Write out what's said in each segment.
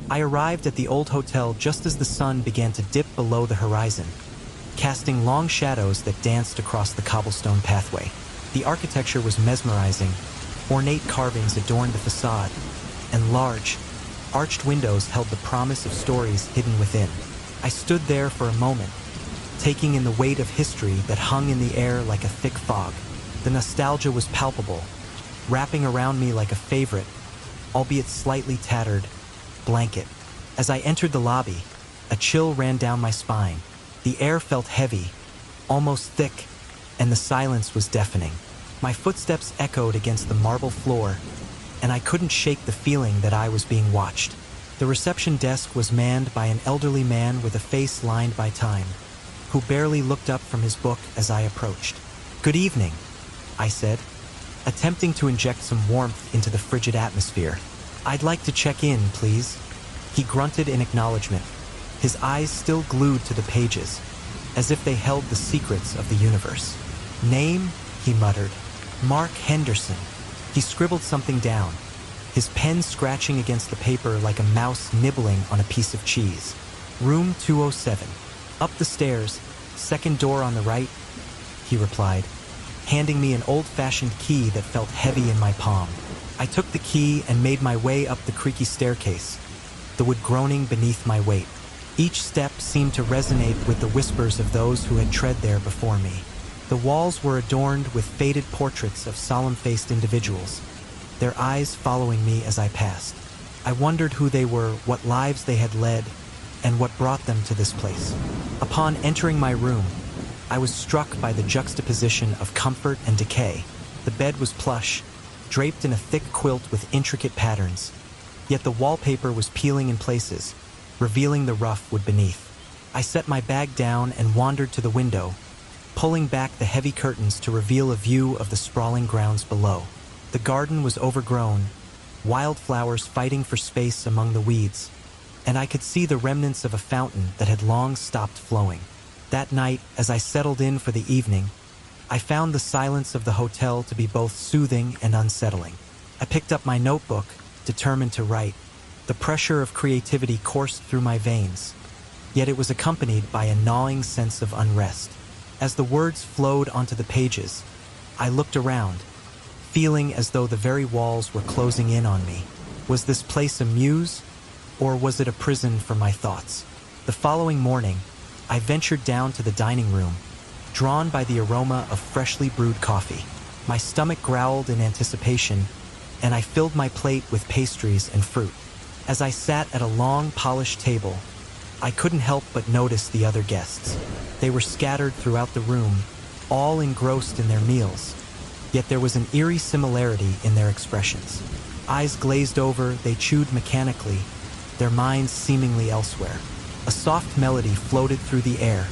I arrived at the old hotel just as the sun began to dip below the horizon, casting long shadows that danced across the cobblestone pathway. The architecture was mesmerizing. Ornate carvings adorned the facade, and large, arched windows held the promise of stories hidden within. I stood there for a moment, taking in the weight of history that hung in the air like a thick fog. The nostalgia was palpable, wrapping around me like a favorite, albeit slightly tattered, blanket. As I entered the lobby, a chill ran down my spine. The air felt heavy, almost thick, and the silence was deafening. My footsteps echoed against the marble floor, and I couldn't shake the feeling that I was being watched. The reception desk was manned by an elderly man with a face lined by time, who barely looked up from his book as I approached. "Good evening," I said, attempting to inject some warmth into the frigid atmosphere. "I'd like to check in, please." He grunted in acknowledgement, his eyes still glued to the pages, as if they held the secrets of the universe. "Name?" he muttered. "Mark Henderson." He scribbled something down, his pen scratching against the paper like a mouse nibbling on a piece of cheese. "Room 207. Up the stairs, second door on the right," he replied, handing me an old-fashioned key that felt heavy in my palm. I took the key and made my way up the creaky staircase, the wood groaning beneath my weight. Each step seemed to resonate with the whispers of those who had tread there before me. The walls were adorned with faded portraits of solemn-faced individuals, their eyes following me as I passed. I wondered who they were, what lives they had led, and what brought them to this place. Upon entering my room, I was struck by the juxtaposition of comfort and decay. The bed was plush, draped in a thick quilt with intricate patterns, yet the wallpaper was peeling in places, revealing the rough wood beneath. I set my bag down and wandered to the window, pulling back the heavy curtains to reveal a view of the sprawling grounds below. The garden was overgrown, wildflowers fighting for space among the weeds, and I could see the remnants of a fountain that had long stopped flowing. That night, as I settled in for the evening, I found the silence of the hotel to be both soothing and unsettling. I picked up my notebook, determined to write. The pressure of creativity coursed through my veins, yet it was accompanied by a gnawing sense of unrest. As the words flowed onto the pages, I looked around, feeling as though the very walls were closing in on me. Was this place a muse, or was it a prison for my thoughts? The following morning, I ventured down to the dining room, drawn by the aroma of freshly brewed coffee. My stomach growled in anticipation, and I filled my plate with pastries and fruit. As I sat at a long, polished table, I couldn't help but notice the other guests. They were scattered throughout the room, all engrossed in their meals, yet there was an eerie similarity in their expressions. Eyes glazed over, they chewed mechanically, their minds seemingly elsewhere. A soft melody floated through the air,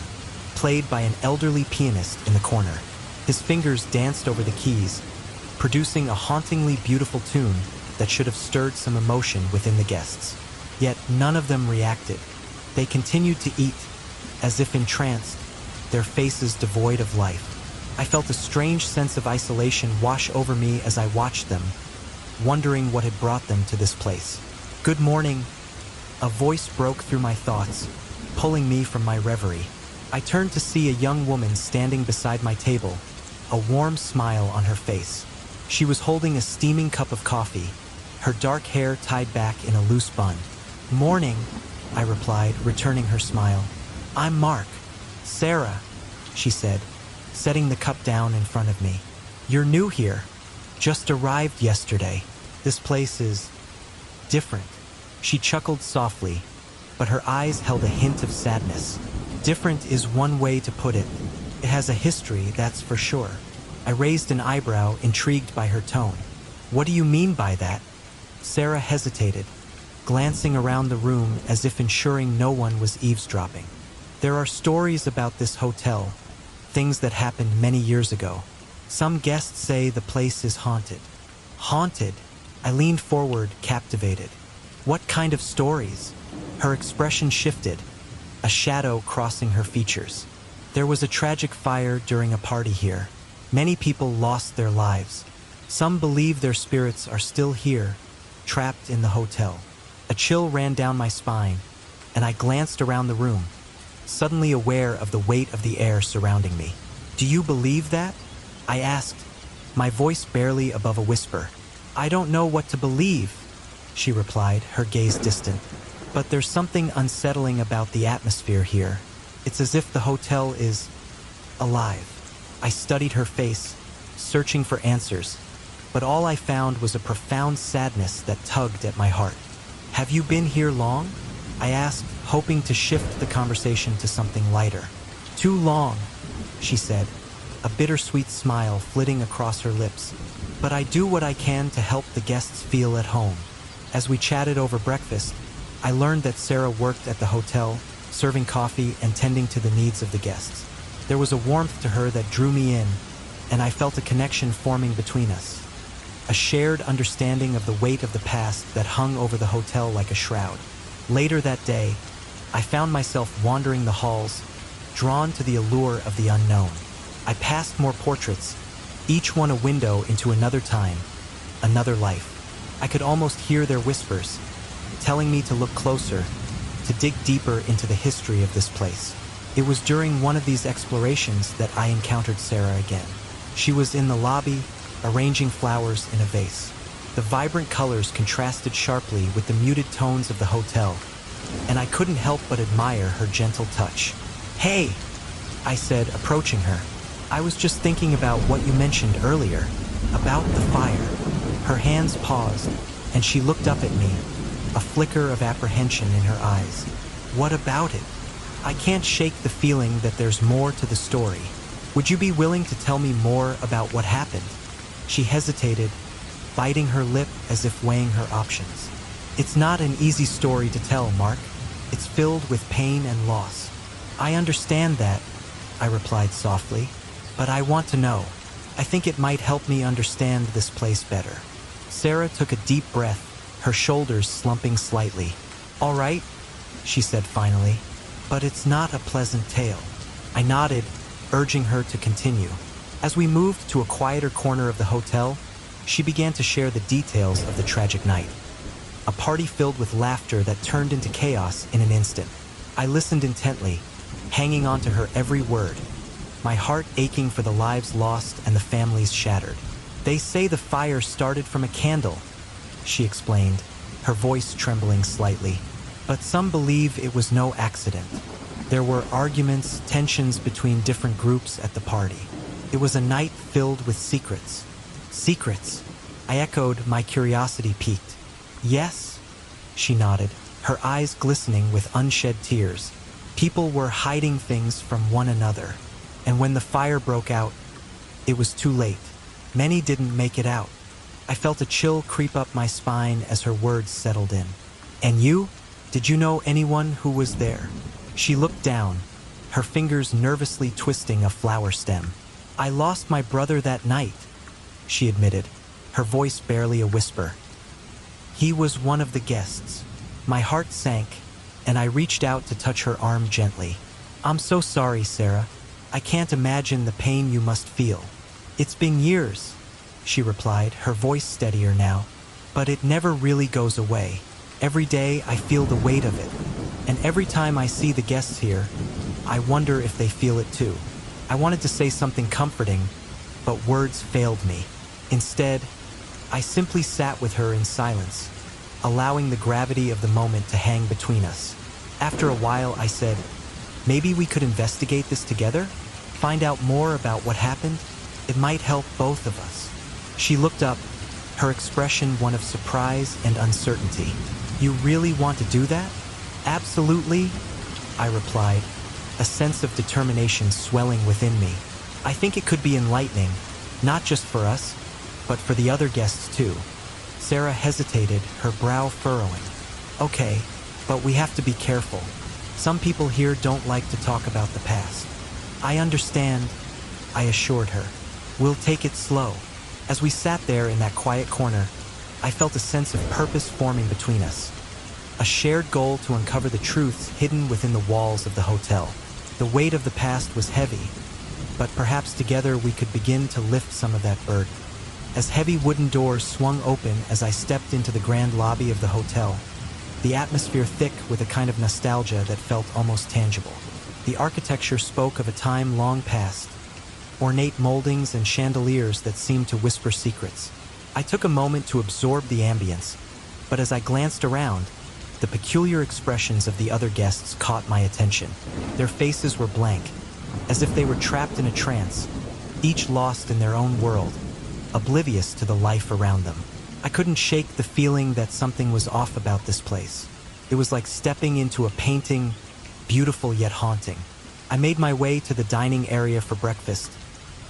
played by an elderly pianist in the corner. His fingers danced over the keys, producing a hauntingly beautiful tune that should have stirred some emotion within the guests. Yet none of them reacted. They continued to eat, as if entranced, their faces devoid of life. I felt a strange sense of isolation wash over me as I watched them, wondering what had brought them to this place. "Good morning," a voice broke through my thoughts, pulling me from my reverie. I turned to see a young woman standing beside my table, a warm smile on her face. She was holding a steaming cup of coffee, her dark hair tied back in a loose bun. "Morning," I replied, returning her smile. "I'm Mark." "Sarah," she said, setting the cup down in front of me. "You're new here. Just arrived yesterday. This place is different." She chuckled softly, but her eyes held a hint of sadness. Different is one way to put it. It has a history, that's for sure. I raised an eyebrow, intrigued by her tone. "What do you mean by that?" Sarah hesitated, glancing around the room as if ensuring no one was eavesdropping. "There are stories about this hotel, things that happened many years ago. Some guests say the place is haunted." "Haunted?" I leaned forward, captivated. "What kind of stories?" Her expression shifted, a shadow crossing her features. "There was a tragic fire during a party here. Many people lost their lives. Some believe their spirits are still here, trapped in the hotel. A chill ran down my spine, and I glanced around the room, suddenly aware of the weight of the air surrounding me. "Do you believe that?" I asked, my voice barely above a whisper. "I don't know what to believe," she replied, her gaze distant. "But there's something unsettling about the atmosphere here. It's as if the hotel is alive." I studied her face, searching for answers, but all I found was a profound sadness that tugged at my heart. "Have you been here long?" I asked, hoping to shift the conversation to something lighter. "Too long," she said, a bittersweet smile flitting across her lips. "But I do what I can to help the guests feel at home." As we chatted over breakfast, I learned that Sarah worked at the hotel, serving coffee and tending to the needs of the guests. There was a warmth to her that drew me in, and I felt a connection forming between us. A shared understanding of the weight of the past that hung over the hotel like a shroud. Later that day, I found myself wandering the halls, drawn to the allure of the unknown. I passed more portraits, each one a window into another time, another life. I could almost hear their whispers, telling me to look closer, to dig deeper into the history of this place. It was during one of these explorations that I encountered Sarah again. She was in the lobby, arranging flowers in a vase. The vibrant colors contrasted sharply with the muted tones of the hotel, and I couldn't help but admire her gentle touch. "Hey," I said, approaching her. "I was just thinking about what you mentioned earlier, about the fire." Her hands paused, and she looked up at me, a flicker of apprehension in her eyes. "What about it?" "I can't shake the feeling that there's more to the story. Would you be willing to tell me more about what happened?" She hesitated, biting her lip as if weighing her options. "It's not an easy story to tell, Mark. It's filled with pain and loss." "I understand that," I replied softly, "but I want to know. I think it might help me understand this place better." Sarah took a deep breath, her shoulders slumping slightly. "All right," she said finally, "but it's not a pleasant tale." I nodded, urging her to continue. As we moved to a quieter corner of the hotel, she began to share the details of the tragic night. A party filled with laughter that turned into chaos in an instant. I listened intently, hanging on to her every word, my heart aching for the lives lost and the families shattered. "They say the fire started from a candle," she explained, her voice trembling slightly. "But some believe it was no accident. There were arguments, tensions between different groups at the party. It was a night filled with secrets." "Secrets?" I echoed, my curiosity piqued. "Yes," she nodded, her eyes glistening with unshed tears. "People were hiding things from one another, and when the fire broke out, it was too late. Many didn't make it out." I felt a chill creep up my spine as her words settled in. "And you? Did you know anyone who was there?" She looked down, her fingers nervously twisting a flower stem. "I lost my brother that night," she admitted, her voice barely a whisper. "He was one of the guests." My heart sank, and I reached out to touch her arm gently. "I'm so sorry, Sarah. I can't imagine the pain you must feel." "It's been years," she replied, her voice steadier now. "But it never really goes away. Every day I feel the weight of it, and every time I see the guests here, I wonder if they feel it too." I wanted to say something comforting, but words failed me. Instead, I simply sat with her in silence, allowing the gravity of the moment to hang between us. After a while, I said, "Maybe we could investigate this together? Find out more about what happened? It might help both of us." She looked up, her expression one of surprise and uncertainty. "You really want to do that?" "Absolutely," I replied, a sense of determination swelling within me. "I think it could be enlightening, not just for us, but for the other guests too." Sarah hesitated, her brow furrowing. "Okay, but we have to be careful. Some people here don't like to talk about the past." "I understand," I assured her. "We'll take it slow." As we sat there in that quiet corner, I felt a sense of purpose forming between us. A shared goal to uncover the truths hidden within the walls of the hotel. The weight of the past was heavy, but perhaps together we could begin to lift some of that burden. As heavy wooden doors swung open as I stepped into the grand lobby of the hotel, the atmosphere thick with a kind of nostalgia that felt almost tangible. The architecture spoke of a time long past, ornate moldings and chandeliers that seemed to whisper secrets. I took a moment to absorb the ambience, but as I glanced around, the peculiar expressions of the other guests caught my attention. Their faces were blank, as if they were trapped in a trance, each lost in their own world, oblivious to the life around them. I couldn't shake the feeling that something was off about this place. It was like stepping into a painting, beautiful yet haunting. I made my way to the dining area for breakfast,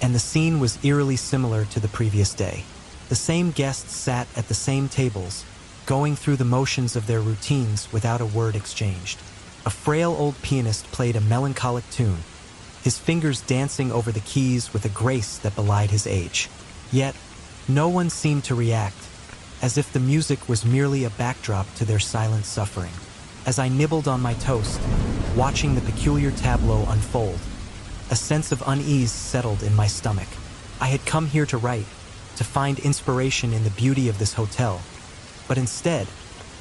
and the scene was eerily similar to the previous day. The same guests sat at the same tables, going through the motions of their routines without a word exchanged. A frail old pianist played a melancholic tune, his fingers dancing over the keys with a grace that belied his age. Yet, no one seemed to react, as if the music was merely a backdrop to their silent suffering. As I nibbled on my toast, watching the peculiar tableau unfold, a sense of unease settled in my stomach. I had come here to write, to find inspiration in the beauty of this hotel, but instead,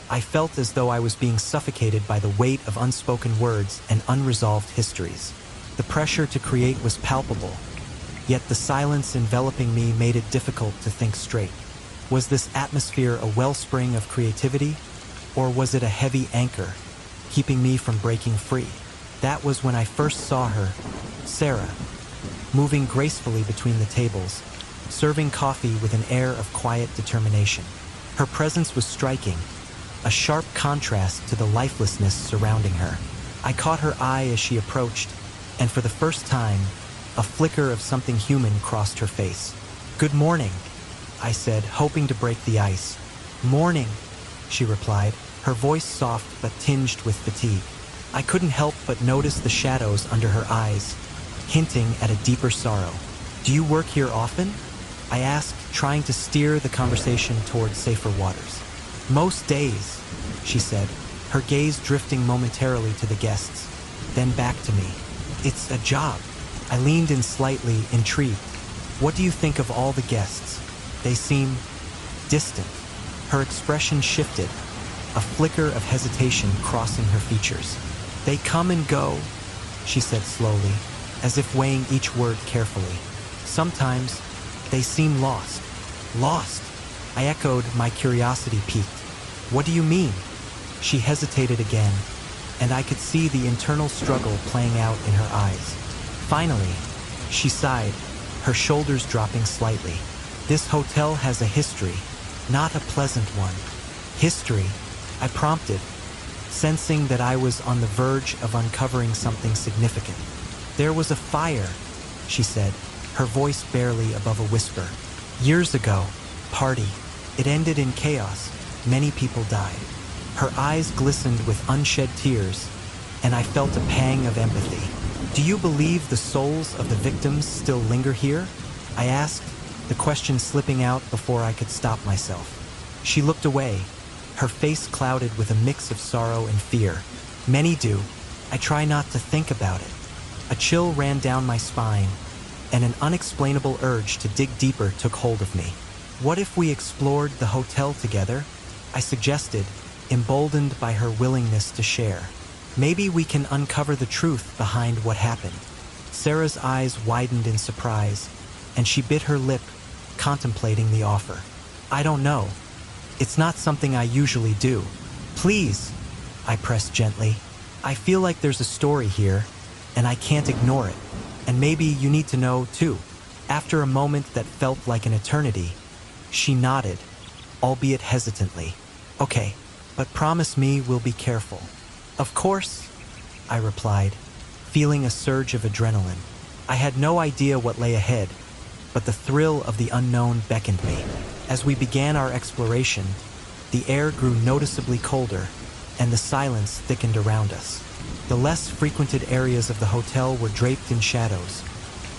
I felt as though I was being suffocated by the weight of unspoken words and unresolved histories. The pressure to create was palpable, yet the silence enveloping me made it difficult to think straight. Was this atmosphere a wellspring of creativity, or was it a heavy anchor, keeping me from breaking free? That was when I first saw her, Sarah, moving gracefully between the tables, serving coffee with an air of quiet determination. Her presence was striking, a sharp contrast to the lifelessness surrounding her. I caught her eye as she approached, and for the first time, a flicker of something human crossed her face. "Good morning," I said, hoping to break the ice. "Morning," she replied, her voice soft but tinged with fatigue. I couldn't help but notice the shadows under her eyes, hinting at a deeper sorrow. "Do you work here often?" I asked, trying to steer the conversation toward safer waters. "Most days," she said, her gaze drifting momentarily to the guests, then back to me. "It's a job." I leaned in slightly, intrigued. "What do you think of all the guests? They seem distant." Her expression shifted, a flicker of hesitation crossing her features. "They come and go," she said slowly, as if weighing each word carefully. "Sometimes they seem lost." "Lost?" I echoed, my curiosity piqued. "What do you mean?" She hesitated again, and I could see the internal struggle playing out in her eyes. Finally, she sighed, her shoulders dropping slightly. "This hotel has a history, not a pleasant one." "History?" I prompted, sensing that I was on the verge of uncovering something significant. "There was a fire," she said, her voice barely above a whisper. "Years ago, party. It ended in chaos. Many people died." Her eyes glistened with unshed tears, and I felt a pang of empathy. "Do you believe the souls of the victims still linger here?" I asked, the question slipping out before I could stop myself. She looked away, her face clouded with a mix of sorrow and fear. "Many do. I try not to think about it." A chill ran down my spine, and an unexplainable urge to dig deeper took hold of me. "What if we explored the hotel together?" I suggested, emboldened by her willingness to share. "Maybe we can uncover the truth behind what happened." Sarah's eyes widened in surprise, and she bit her lip, contemplating the offer. "I don't know. It's not something I usually do." "Please," I pressed gently. "I feel like there's a story here, and I can't ignore it. And maybe you need to know, too." After a moment that felt like an eternity, she nodded, albeit hesitantly. "Okay, but promise me we'll be careful." "Of course," I replied, feeling a surge of adrenaline. I had no idea what lay ahead, but the thrill of the unknown beckoned me. As we began our exploration, the air grew noticeably colder, and the silence thickened around us. The less frequented areas of the hotel were draped in shadows,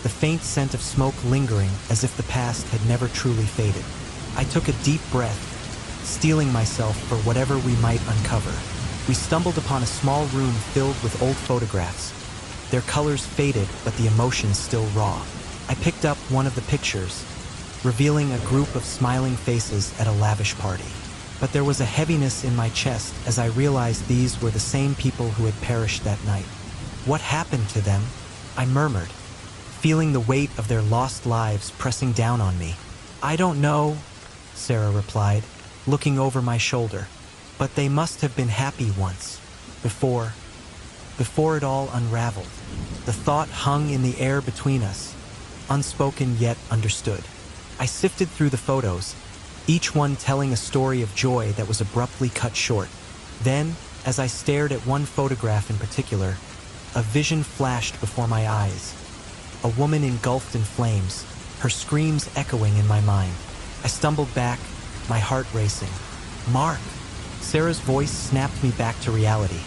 the faint scent of smoke lingering as if the past had never truly faded. I took a deep breath, steeling myself for whatever we might uncover. We stumbled upon a small room filled with old photographs. Their colors faded, but the emotions still raw. I picked up one of the pictures, revealing a group of smiling faces at a lavish party. but there was a heaviness in my chest as I realized these were the same people who had perished that night. What happened to them? I murmured, feeling the weight of their lost lives pressing down on me. I don't know, Sarah replied, looking over my shoulder, but they must have been happy once, before it all unraveled. The thought hung in the air between us, unspoken yet understood. I sifted through the photos, each one telling a story of joy that was abruptly cut short. Then, as I stared at one photograph in particular, a vision flashed before my eyes. A woman engulfed in flames, her screams echoing in my mind. I stumbled back, my heart racing. Mark! Sarah's voice snapped me back to reality,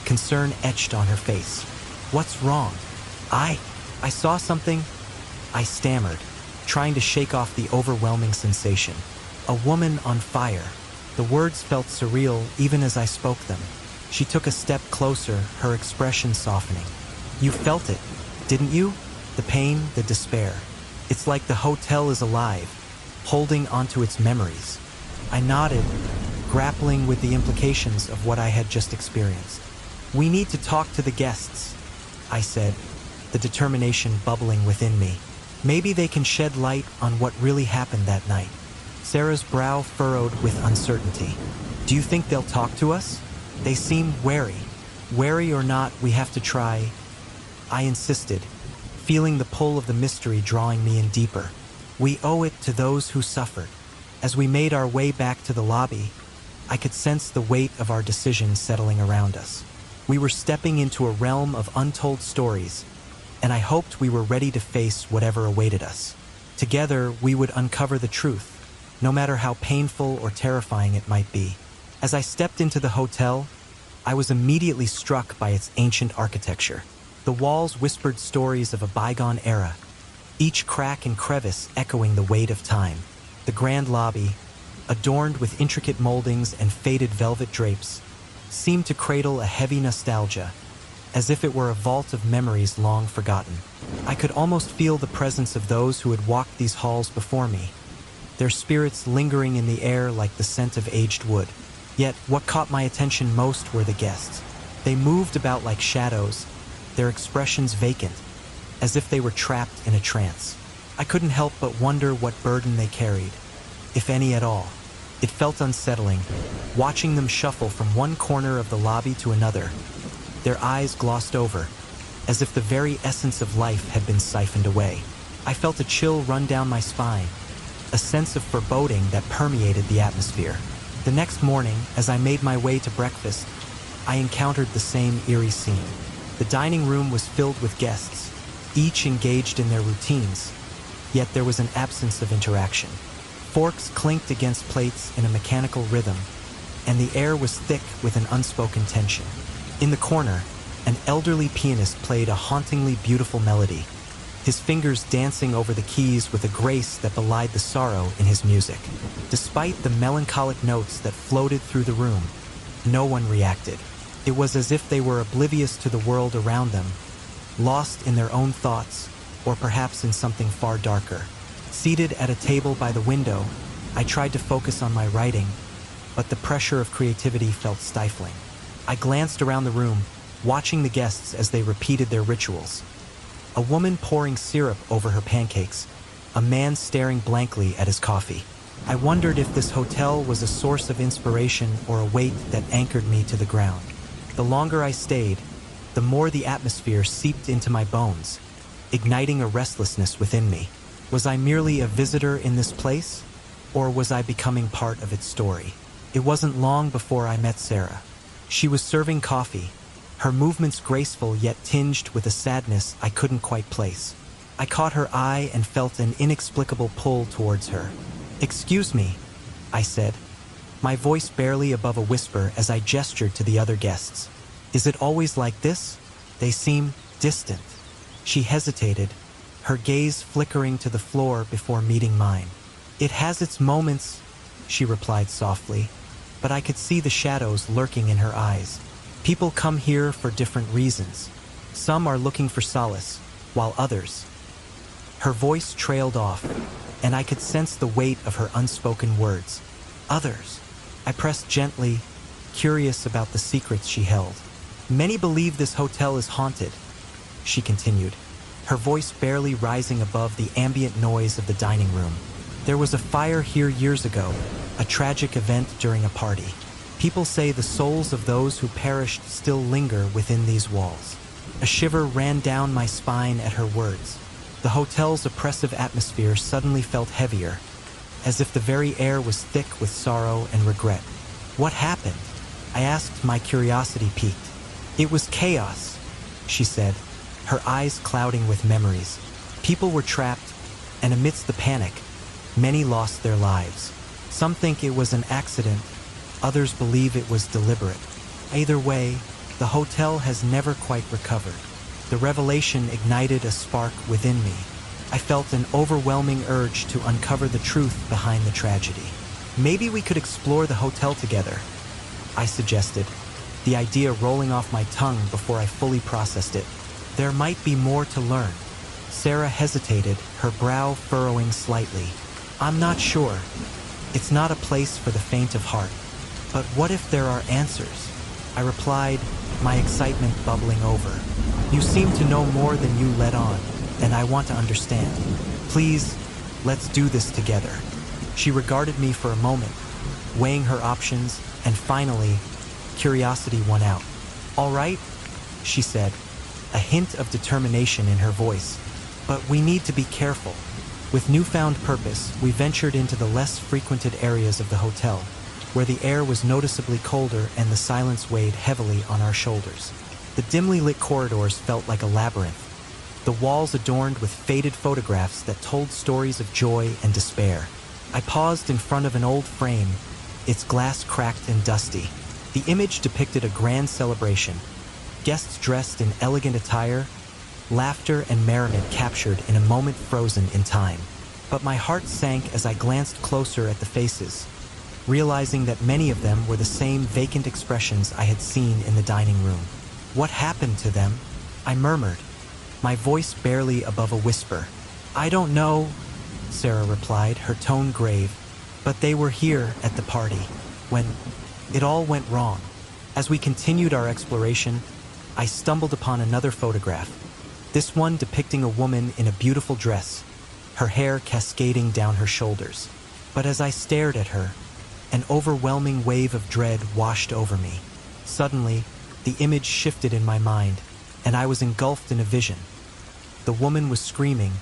concern etched on her face. What's wrong? I saw something, I stammered, trying to shake off the overwhelming sensation. A woman on fire. The words felt surreal even as I spoke them. She took a step closer, her expression softening. You felt it, didn't you? The pain, the despair. It's like the hotel is alive, holding onto its memories. I nodded, grappling with the implications of what I had just experienced. We need to talk to the guests, I said, the determination bubbling within me. Maybe they can shed light on what really happened that night. Sarah's brow furrowed with uncertainty. Do you think they'll talk to us? They seem wary. Wary or not, we have to try. I insisted, feeling the pull of the mystery drawing me in deeper. We owe it to those who suffered. As we made our way back to the lobby, I could sense the weight of our decision settling around us. We were stepping into a realm of untold stories, and I hoped we were ready to face whatever awaited us. Together, we would uncover the truth, no matter how painful or terrifying it might be. As I stepped into the hotel, I was immediately struck by its ancient architecture. The walls whispered stories of a bygone era, each crack and crevice echoing the weight of time. The grand lobby, adorned with intricate moldings and faded velvet drapes, seemed to cradle a heavy nostalgia, as if it were a vault of memories long forgotten. I could almost feel the presence of those who had walked these halls before me, their spirits lingering in the air like the scent of aged wood. Yet, what caught my attention most were the guests. They moved about like shadows, their expressions vacant, as if they were trapped in a trance. I couldn't help but wonder what burden they carried, if any at all. It felt unsettling, watching them shuffle from one corner of the lobby to another, their eyes glossed over, as if the very essence of life had been siphoned away. I felt a chill run down my spine, a sense of foreboding that permeated the atmosphere. The next morning, as I made my way to breakfast, I encountered the same eerie scene. The dining room was filled with guests, each engaged in their routines, yet there was an absence of interaction. Forks clinked against plates in a mechanical rhythm, and the air was thick with an unspoken tension. In the corner, an elderly pianist played a hauntingly beautiful melody, his fingers dancing over the keys with a grace that belied the sorrow in his music. Despite the melancholic notes that floated through the room, no one reacted. It was as if they were oblivious to the world around them, lost in their own thoughts, or perhaps in something far darker. Seated at a table by the window, I tried to focus on my writing, but the pressure of creativity felt stifling. I glanced around the room, watching the guests as they repeated their rituals. A woman pouring syrup over her pancakes, a man staring blankly at his coffee. I wondered if this hotel was a source of inspiration or a weight that anchored me to the ground. The longer I stayed, the more the atmosphere seeped into my bones, igniting a restlessness within me. Was I merely a visitor in this place, or was I becoming part of its story? It wasn't long before I met Sarah. She was serving coffee, her movements graceful yet tinged with a sadness I couldn't quite place. I caught her eye and felt an inexplicable pull towards her. "Excuse me," I said, my voice barely above a whisper as I gestured to the other guests. "Is it always like this? They seem distant." She hesitated, her gaze flickering to the floor before meeting mine. "It has its moments," she replied softly, but I could see the shadows lurking in her eyes. "People come here for different reasons. Some are looking for solace, while others—" Her voice trailed off, and I could sense the weight of her unspoken words. "Others. I pressed gently, curious about the secrets she held. Many believe this hotel is haunted, she continued, her voice barely rising above the ambient noise of the dining room. There was a fire here years ago, a tragic event during a party. People say the souls of those who perished still linger within these walls. A shiver ran down my spine at her words. The hotel's oppressive atmosphere suddenly felt heavier, as if the very air was thick with sorrow and regret. What happened? I asked, my curiosity piqued. It was chaos, she said, her eyes clouding with memories. People were trapped, and amidst the panic, many lost their lives. Some think it was an accident, others believe it was deliberate. Either way, the hotel has never quite recovered. The revelation ignited a spark within me. I felt an overwhelming urge to uncover the truth behind the tragedy. Maybe we could explore the hotel together, I suggested, the idea rolling off my tongue before I fully processed it. There might be more to learn. Sarah hesitated, her brow furrowing slightly. I'm not sure. It's not a place for the faint of heart. But what if there are answers? I replied, my excitement bubbling over. You seem to know more than you let on, and I want to understand. Please, let's do this together. She regarded me for a moment, weighing her options, and finally, curiosity won out. All right, she said, a hint of determination in her voice. But we need to be careful. With newfound purpose, we ventured into the less frequented areas of the hotel, where the air was noticeably colder and the silence weighed heavily on our shoulders. The dimly lit corridors felt like a labyrinth, the walls adorned with faded photographs that told stories of joy and despair. I paused in front of an old frame, its glass cracked and dusty. The image depicted a grand celebration, guests dressed in elegant attire, laughter and merriment captured in a moment frozen in time. But my heart sank as I glanced closer at the faces, realizing that many of them were the same vacant expressions I had seen in the dining room. What happened to them? I murmured, my voice barely above a whisper. I don't know, Sarah replied, her tone grave, but they were here at the party when it all went wrong. As we continued our exploration, I stumbled upon another photograph, this one depicting a woman in a beautiful dress, her hair cascading down her shoulders. But as I stared at her, an overwhelming wave of dread washed over me. Suddenly, the image shifted in my mind, and I was engulfed in a vision. The woman was screaming,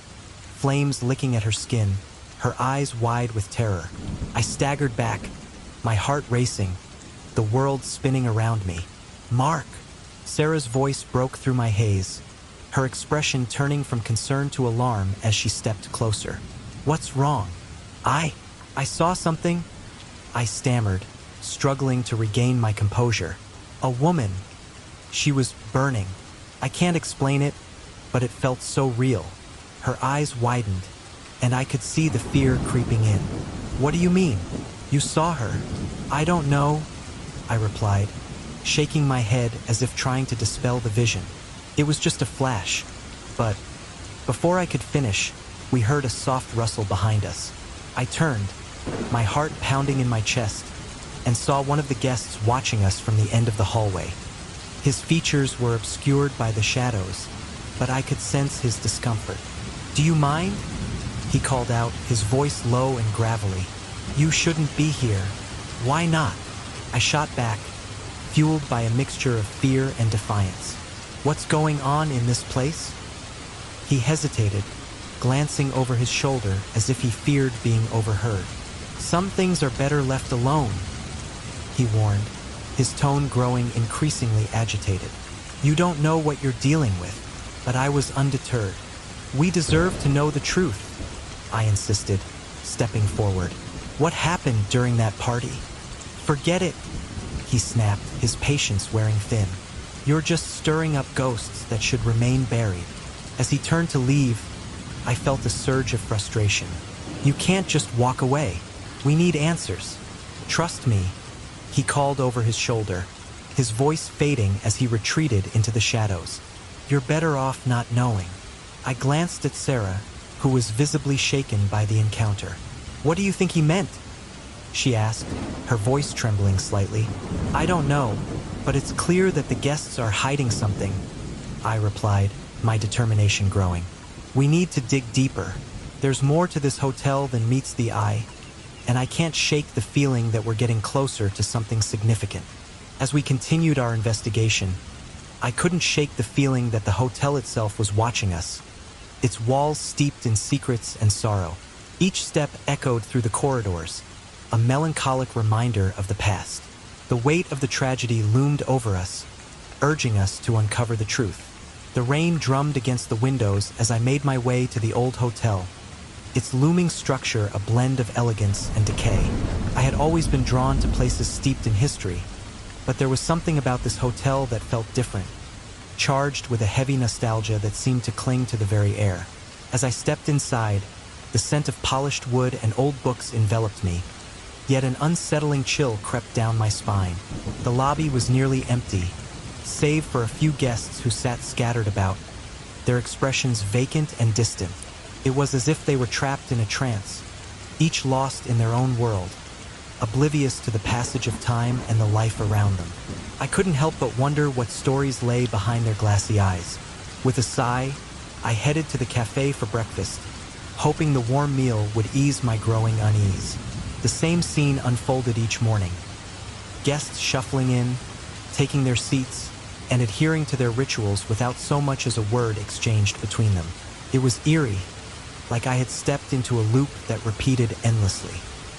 flames licking at her skin, her eyes wide with terror. I staggered back, my heart racing, the world spinning around me. Mark! Sarah's voice broke through my haze, her expression turning from concern to alarm as she stepped closer. What's wrong? I saw something, I stammered, struggling to regain my composure. A woman. She was burning. I can't explain it, but it felt so real. Her eyes widened, and I could see the fear creeping in. What do you mean? You saw her? I don't know, I replied, shaking my head as if trying to dispel the vision. It was just a flash, but before I could finish, we heard a soft rustle behind us. I turned, my heart pounding in my chest, and saw one of the guests watching us from the end of the hallway. His features were obscured by the shadows, but I could sense his discomfort. Do you mind? He called out, his voice low and gravelly. You shouldn't be here. Why not? I shot back, fueled by a mixture of fear and defiance. What's going on in this place? He hesitated, glancing over his shoulder as if he feared being overheard. Some things are better left alone, he warned, his tone growing increasingly agitated. You don't know what you're dealing with, but I was undeterred. We deserve to know the truth, I insisted, stepping forward. What happened during that party? Forget it, he snapped, his patience wearing thin. You're just stirring up ghosts that should remain buried. As he turned to leave, I felt a surge of frustration. You can't just walk away. We need answers. Trust me, he called over his shoulder, his voice fading as he retreated into the shadows. You're better off not knowing. I glanced at Sarah, who was visibly shaken by the encounter. What do you think he meant? she asked, her voice trembling slightly. I don't know, but it's clear that the guests are hiding something, I replied, my determination growing. We need to dig deeper. There's more to this hotel than meets the eye, and I can't shake the feeling that we're getting closer to something significant. As we continued our investigation, I couldn't shake the feeling that the hotel itself was watching us, its walls steeped in secrets and sorrow. Each step echoed through the corridors, a melancholic reminder of the past. The weight of the tragedy loomed over us, urging us to uncover the truth. The rain drummed against the windows as I made my way to the old hotel, its looming structure a blend of elegance and decay. I had always been drawn to places steeped in history, but there was something about this hotel that felt different, charged with a heavy nostalgia that seemed to cling to the very air. As I stepped inside, the scent of polished wood and old books enveloped me, yet an unsettling chill crept down my spine. The lobby was nearly empty, save for a few guests who sat scattered about, their expressions vacant and distant. It was as if they were trapped in a trance, each lost in their own world, oblivious to the passage of time and the life around them. I couldn't help but wonder what stories lay behind their glassy eyes. With a sigh, I headed to the cafe for breakfast, hoping the warm meal would ease my growing unease. The same scene unfolded each morning. Guests shuffling in, taking their seats, and adhering to their rituals without so much as a word exchanged between them. It was eerie, like I had stepped into a loop that repeated endlessly.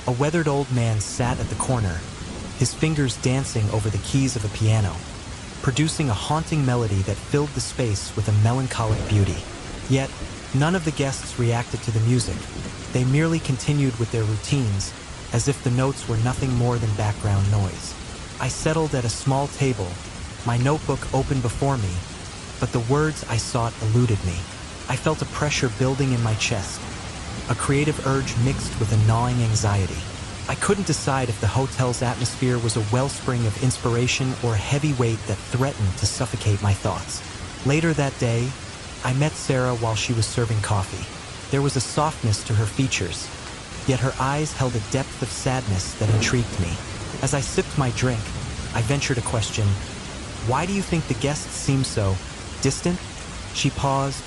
A weathered old man sat at the corner, his fingers dancing over the keys of a piano, producing a haunting melody that filled the space with a melancholic beauty. Yet, none of the guests reacted to the music. They merely continued with their routines, as if the notes were nothing more than background noise. I settled at a small table, my notebook open before me, but the words I sought eluded me. I felt a pressure building in my chest, a creative urge mixed with a gnawing anxiety. I couldn't decide if the hotel's atmosphere was a wellspring of inspiration or a heavy weight that threatened to suffocate my thoughts. Later that day, I met Sarah while she was serving coffee. There was a softness to her features, yet her eyes held a depth of sadness that intrigued me. As I sipped my drink, I ventured a question. Why do you think the guests seem so distant? She paused,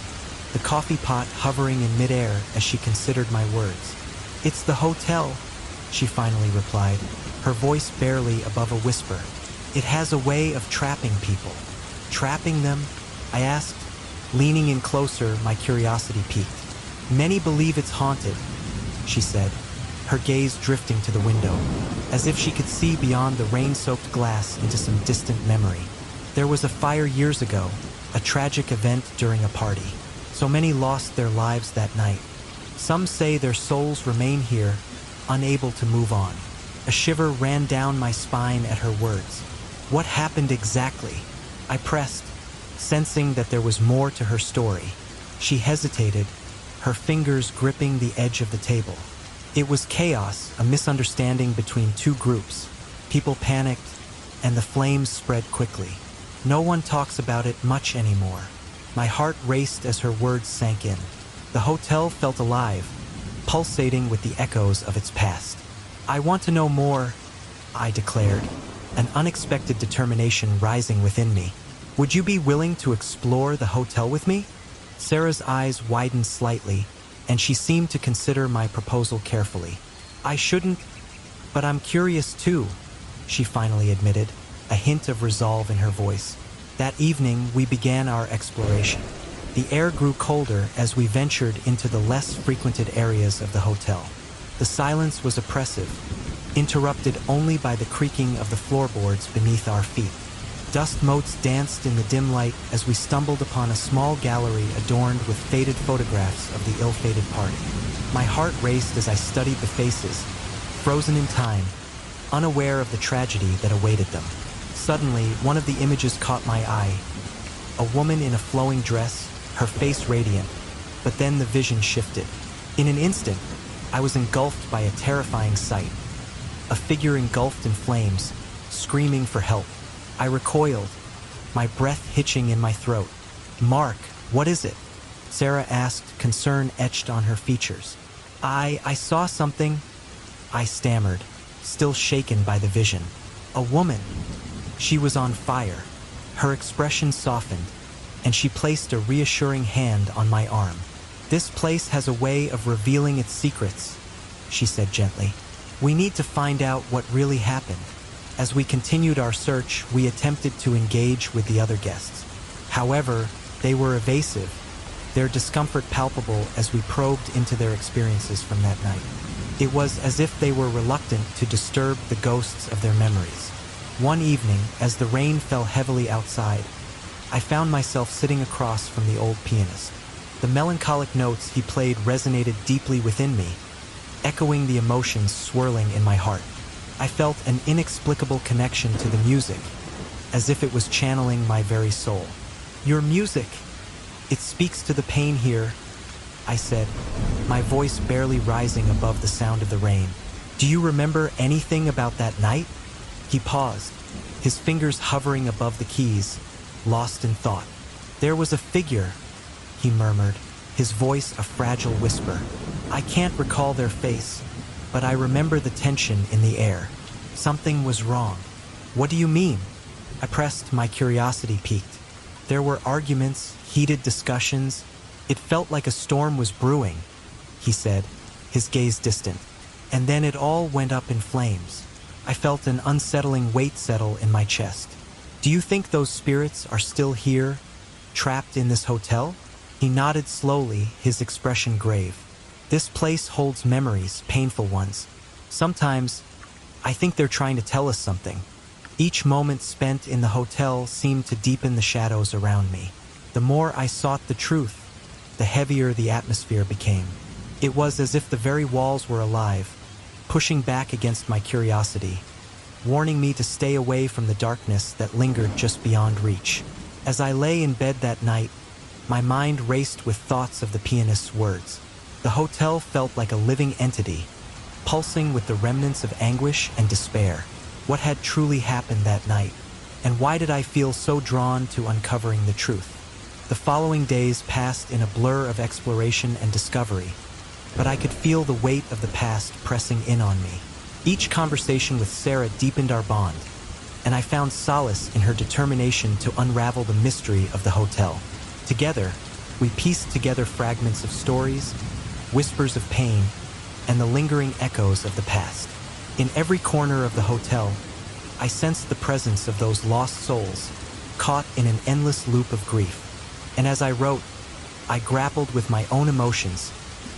the coffee pot hovering in midair as she considered my words. It's the hotel, she finally replied, her voice barely above a whisper. It has a way of trapping people. Trapping them? I asked, leaning in closer, my curiosity piqued. Many believe it's haunted, she said, her gaze drifting to the window, as if she could see beyond the rain-soaked glass into some distant memory. There was a fire years ago, a tragic event during a party. So many lost their lives that night. Some say their souls remain here, unable to move on. A shiver ran down my spine at her words. What happened exactly? I pressed, sensing that there was more to her story. She hesitated, her fingers gripping the edge of the table. It was chaos, a misunderstanding between two groups. People panicked, and the flames spread quickly. No one talks about it much anymore. My heart raced as her words sank in. The hotel felt alive, pulsating with the echoes of its past. I want to know more, I declared, an unexpected determination rising within me. Would you be willing to explore the hotel with me? Sarah's eyes widened slightly, and she seemed to consider my proposal carefully. I shouldn't, but I'm curious too, she finally admitted, a hint of resolve in her voice. That evening, we began our exploration. The air grew colder as we ventured into the less frequented areas of the hotel. The silence was oppressive, interrupted only by the creaking of the floorboards beneath our feet. Dust motes danced in the dim light as we stumbled upon a small gallery adorned with faded photographs of the ill-fated party. My heart raced as I studied the faces, frozen in time, unaware of the tragedy that awaited them. Suddenly, one of the images caught my eye. A woman in a flowing dress, her face radiant, but then the vision shifted. In an instant, I was engulfed by a terrifying sight. A figure engulfed in flames, screaming for help. I recoiled, my breath hitching in my throat. Mark, what is it? Sarah asked, concern etched on her features. I saw something, I stammered, still shaken by the vision. A woman. She was on fire. Her expression softened, and she placed a reassuring hand on my arm. "This place has a way of revealing its secrets," she said gently. "We need to find out what really happened." As we continued our search, we attempted to engage with the other guests. However, they were evasive, their discomfort palpable as we probed into their experiences from that night. It was as if they were reluctant to disturb the ghosts of their memories. One evening, as the rain fell heavily outside, I found myself sitting across from the old pianist. The melancholic notes he played resonated deeply within me, echoing the emotions swirling in my heart. I felt an inexplicable connection to the music, as if it was channeling my very soul. "Your music, it speaks to the pain here," I said, my voice barely rising above the sound of the rain. "Do you remember anything about that night?" He paused, his fingers hovering above the keys, lost in thought. "There was a figure," he murmured, his voice a fragile whisper. "I can't recall their face, but I remember the tension in the air. Something was wrong." "What do you mean?" I pressed, my curiosity piqued. "There were arguments, heated discussions. It felt like a storm was brewing," he said, his gaze distant. "And then it all went up in flames." I felt an unsettling weight settle in my chest. "Do you think those spirits are still here, trapped in this hotel?" He nodded slowly, his expression grave. "This place holds memories, painful ones. Sometimes, I think they're trying to tell us something." Each moment spent in the hotel seemed to deepen the shadows around me. The more I sought the truth, the heavier the atmosphere became. It was as if the very walls were alive, pushing back against my curiosity, warning me to stay away from the darkness that lingered just beyond reach. As I lay in bed that night, my mind raced with thoughts of the pianist's words. The hotel felt like a living entity, pulsing with the remnants of anguish and despair. What had truly happened that night? And why did I feel so drawn to uncovering the truth? The following days passed in a blur of exploration and discovery, but I could feel the weight of the past pressing in on me. Each conversation with Sarah deepened our bond, and I found solace in her determination to unravel the mystery of the hotel. Together, we pieced together fragments of stories, whispers of pain, and the lingering echoes of the past. In every corner of the hotel, I sensed the presence of those lost souls, caught in an endless loop of grief. And as I wrote, I grappled with my own emotions,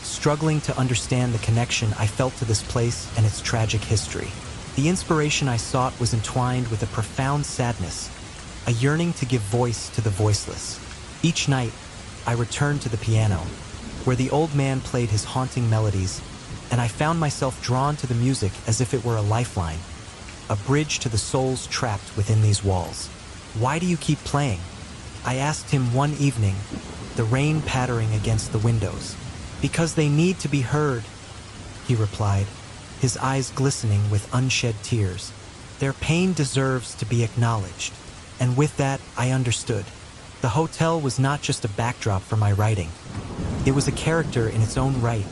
struggling to understand the connection I felt to this place and its tragic history. The inspiration I sought was entwined with a profound sadness, a yearning to give voice to the voiceless. Each night, I returned to the piano, where the old man played his haunting melodies, and I found myself drawn to the music as if it were a lifeline, a bridge to the souls trapped within these walls. "Why do you keep playing?" I asked him one evening, the rain pattering against the windows. "Because they need to be heard," he replied, his eyes glistening with unshed tears. "Their pain deserves to be acknowledged." And with that, I understood. The hotel was not just a backdrop for my writing. It was a character in its own right,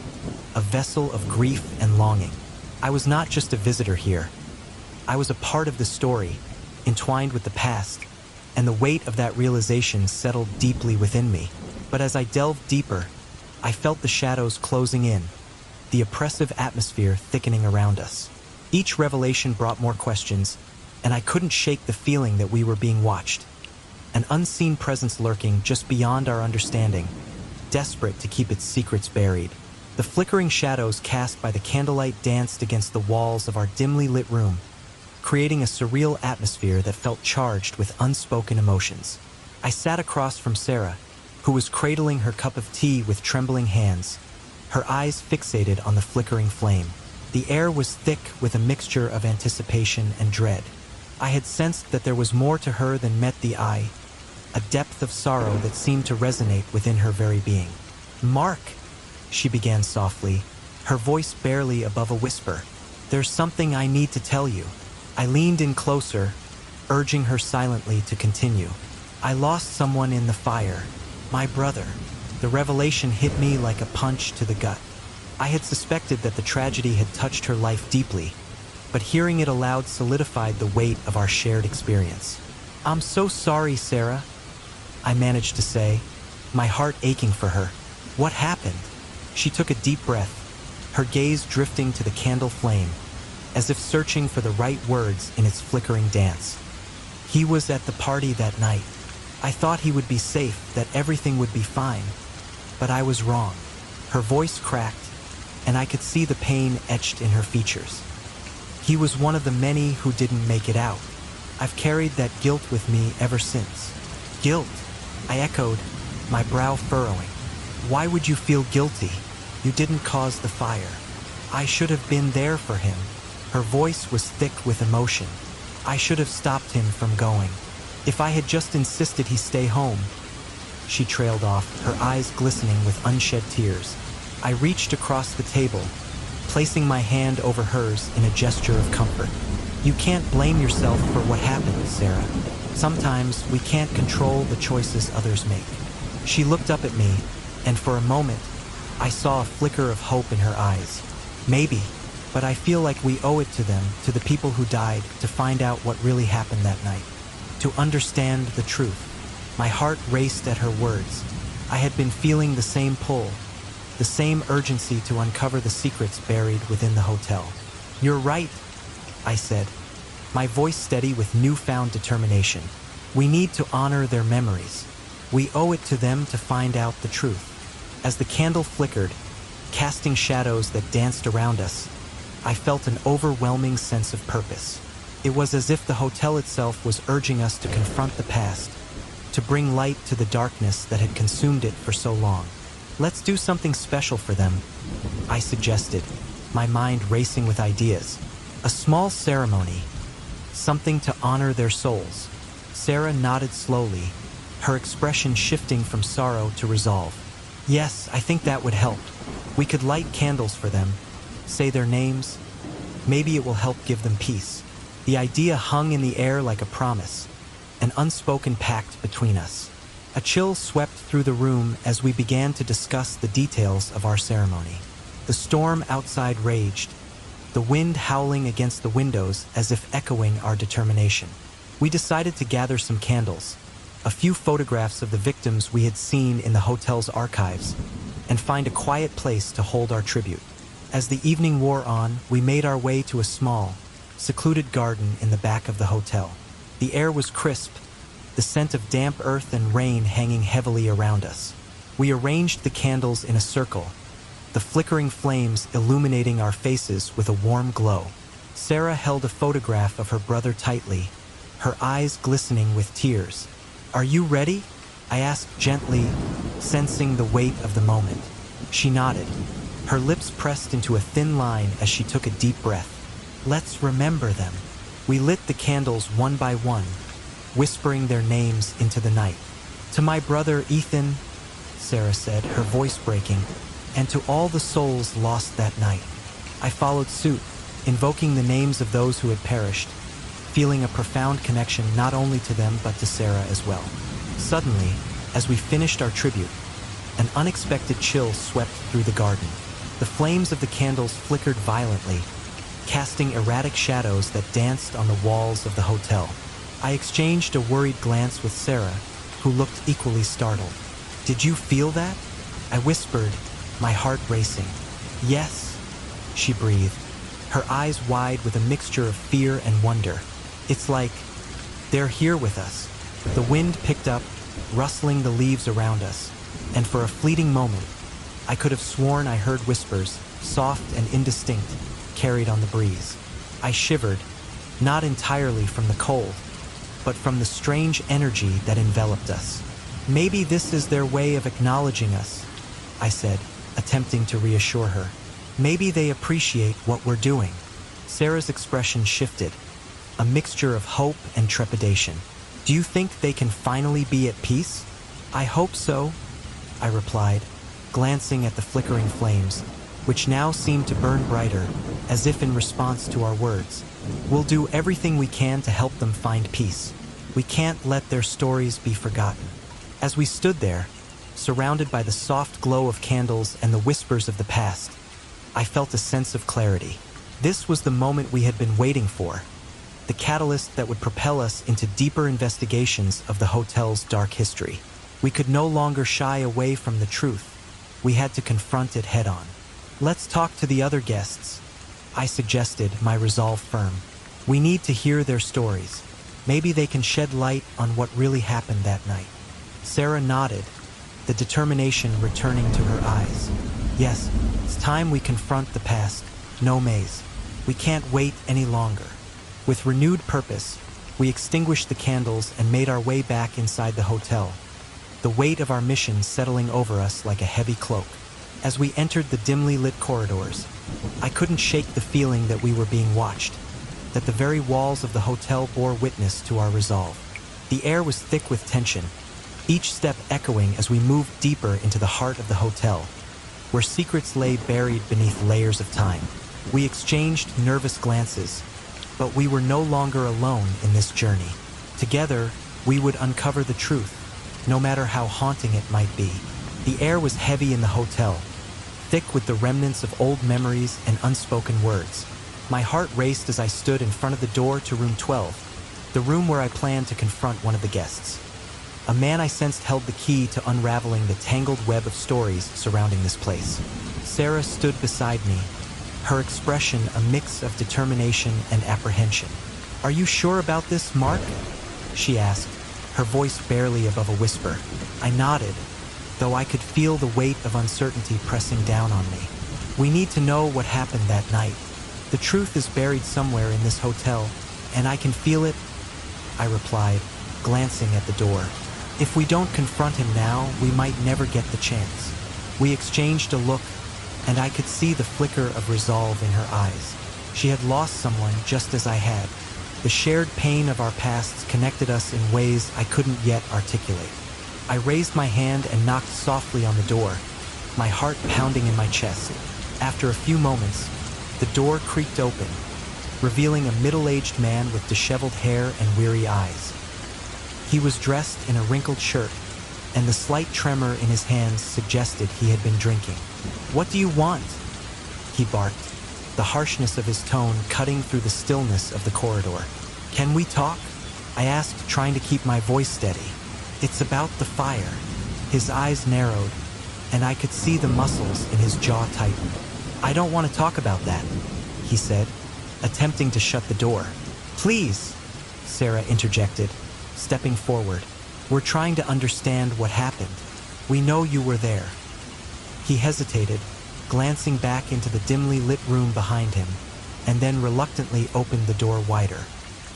a vessel of grief and longing. I was not just a visitor here. I was a part of the story, entwined with the past, and the weight of that realization settled deeply within me. But as I delved deeper, I felt the shadows closing in, the oppressive atmosphere thickening around us. Each revelation brought more questions, and I couldn't shake the feeling that we were being watched. An unseen presence lurking just beyond our understanding, desperate to keep its secrets buried. The flickering shadows cast by the candlelight danced against the walls of our dimly lit room, creating a surreal atmosphere that felt charged with unspoken emotions. I sat across from Sarah, who was cradling her cup of tea with trembling hands, her eyes fixated on the flickering flame. The air was thick with a mixture of anticipation and dread. I had sensed that there was more to her than met the eye, a depth of sorrow that seemed to resonate within her very being. "Mark," she began softly, her voice barely above a whisper, "there's something I need to tell you." I leaned in closer, urging her silently to continue. "I lost someone in the fire, my brother." The revelation hit me like a punch to the gut. I had suspected that the tragedy had touched her life deeply, but hearing it aloud solidified the weight of our shared experience. "I'm so sorry, Sarah," I managed to say, my heart aching for her. "What happened?" She took a deep breath, her gaze drifting to the candle flame, as if searching for the right words in its flickering dance. "He was at the party that night. I thought he would be safe, that everything would be fine. But I was wrong." Her voice cracked, and I could see the pain etched in her features. "He was one of the many who didn't make it out. I've carried that guilt with me ever since." "Guilt?" I echoed, my brow furrowing. "Why would you feel guilty? You didn't cause the fire." "I should have been there for him." Her voice was thick with emotion. "I should have stopped him from going. If I had just insisted he stay home." She trailed off, her eyes glistening with unshed tears. I reached across the table, placing my hand over hers in a gesture of comfort. "You can't blame yourself for what happened, Sarah. Sometimes we can't control the choices others make." She looked up at me, and for a moment, I saw a flicker of hope in her eyes. "Maybe, but I feel like we owe it to them, to the people who died, to find out what really happened that night. To understand the truth." My heart raced at her words. I had been feeling the same pull, the same urgency to uncover the secrets buried within the hotel. "You're right," I said, my voice steady with newfound determination. "We need to honor their memories. We owe it to them to find out the truth." As the candle flickered, casting shadows that danced around us, I felt an overwhelming sense of purpose. It was as if the hotel itself was urging us to confront the past, to bring light to the darkness that had consumed it for so long. "Let's do something special for them," I suggested, my mind racing with ideas. "A small ceremony, something to honor their souls." Sarah nodded slowly, her expression shifting from sorrow to resolve. "Yes, I think that would help. We could light candles for them, say their names. Maybe it will help give them peace." The idea hung in the air like a promise, an unspoken pact between us. A chill swept through the room as we began to discuss the details of our ceremony. The storm outside raged, the wind howling against the windows as if echoing our determination. We decided to gather some candles, a few photographs of the victims we had seen in the hotel's archives, and find a quiet place to hold our tribute. As the evening wore on, we made our way to a small, secluded garden in the back of the hotel. The air was crisp, the scent of damp earth and rain hanging heavily around us. We arranged the candles in a circle, the flickering flames illuminating our faces with a warm glow. Sarah held a photograph of her brother tightly, her eyes glistening with tears. "Are you ready?" I asked gently, sensing the weight of the moment. She nodded, her lips pressed into a thin line as she took a deep breath. "Let's remember them." We lit the candles one by one, whispering their names into the night. "To my brother Ethan," Sarah said, her voice breaking, "and to all the souls lost that night." I followed suit, invoking the names of those who had perished, feeling a profound connection not only to them but to Sarah as well. Suddenly, as we finished our tribute, an unexpected chill swept through the garden. The flames of the candles flickered violently, casting erratic shadows that danced on the walls of the hotel. I exchanged a worried glance with Sarah, who looked equally startled. "Did you feel that?" I whispered, my heart racing. "Yes," she breathed, her eyes wide with a mixture of fear and wonder. "It's like they're here with us." The wind picked up, rustling the leaves around us, and for a fleeting moment, I could have sworn I heard whispers, soft and indistinct, carried on the breeze. I shivered, not entirely from the cold, but from the strange energy that enveloped us. "Maybe this is their way of acknowledging us," I said, attempting to reassure her. "Maybe they appreciate what we're doing." Sarah's expression shifted, a mixture of hope and trepidation. "Do you think they can finally be at peace?" "I hope so," I replied, glancing at the flickering flames, which now seemed to burn brighter, as if in response to our words. "We'll do everything we can to help them find peace. We can't let their stories be forgotten." As we stood there, surrounded by the soft glow of candles and the whispers of the past, I felt a sense of clarity. This was the moment we had been waiting for, the catalyst that would propel us into deeper investigations of the hotel's dark history. We could no longer shy away from the truth. We had to confront it head-on. "Let's talk to the other guests," I suggested, my resolve firm. "We need to hear their stories. Maybe they can shed light on what really happened that night." Sarah nodded, the determination returning to her eyes. "Yes, it's time we confront the past. No maze. We can't wait any longer." With renewed purpose, we extinguished the candles and made our way back inside the hotel, the weight of our mission settling over us like a heavy cloak. As we entered the dimly lit corridors, I couldn't shake the feeling that we were being watched, that the very walls of the hotel bore witness to our resolve. The air was thick with tension, each step echoing as we moved deeper into the heart of the hotel, where secrets lay buried beneath layers of time. We exchanged nervous glances, but we were no longer alone in this journey. Together, we would uncover the truth, no matter how haunting it might be. The air was heavy in the hotel, thick with the remnants of old memories and unspoken words. My heart raced as I stood in front of the door to room 12, the room where I planned to confront one of the guests. A man I sensed held the key to unraveling the tangled web of stories surrounding this place. Sarah stood beside me, her expression a mix of determination and apprehension. "Are you sure about this, Mark?" she asked, her voice barely above a whisper. I nodded, though I could feel the weight of uncertainty pressing down on me. "We need to know what happened that night. The truth is buried somewhere in this hotel, and I can feel it," I replied, glancing at the door. "If we don't confront him now, we might never get the chance." We exchanged a look, and I could see the flicker of resolve in her eyes. She had lost someone just as I had. The shared pain of our pasts connected us in ways I couldn't yet articulate. I raised my hand and knocked softly on the door, my heart pounding in my chest. After a few moments, the door creaked open, revealing a middle-aged man with disheveled hair and weary eyes. He was dressed in a wrinkled shirt, and the slight tremor in his hands suggested he had been drinking. "What do you want?" he barked, the harshness of his tone cutting through the stillness of the corridor. "Can we talk?" I asked, trying to keep my voice steady. "It's about the fire." His eyes narrowed, and I could see the muscles in his jaw tighten. "I don't want to talk about that," he said, attempting to shut the door. "Please," Sarah interjected, stepping forward. "We're trying to understand what happened. We know you were there." He hesitated, glancing back into the dimly lit room behind him, and then reluctantly opened the door wider.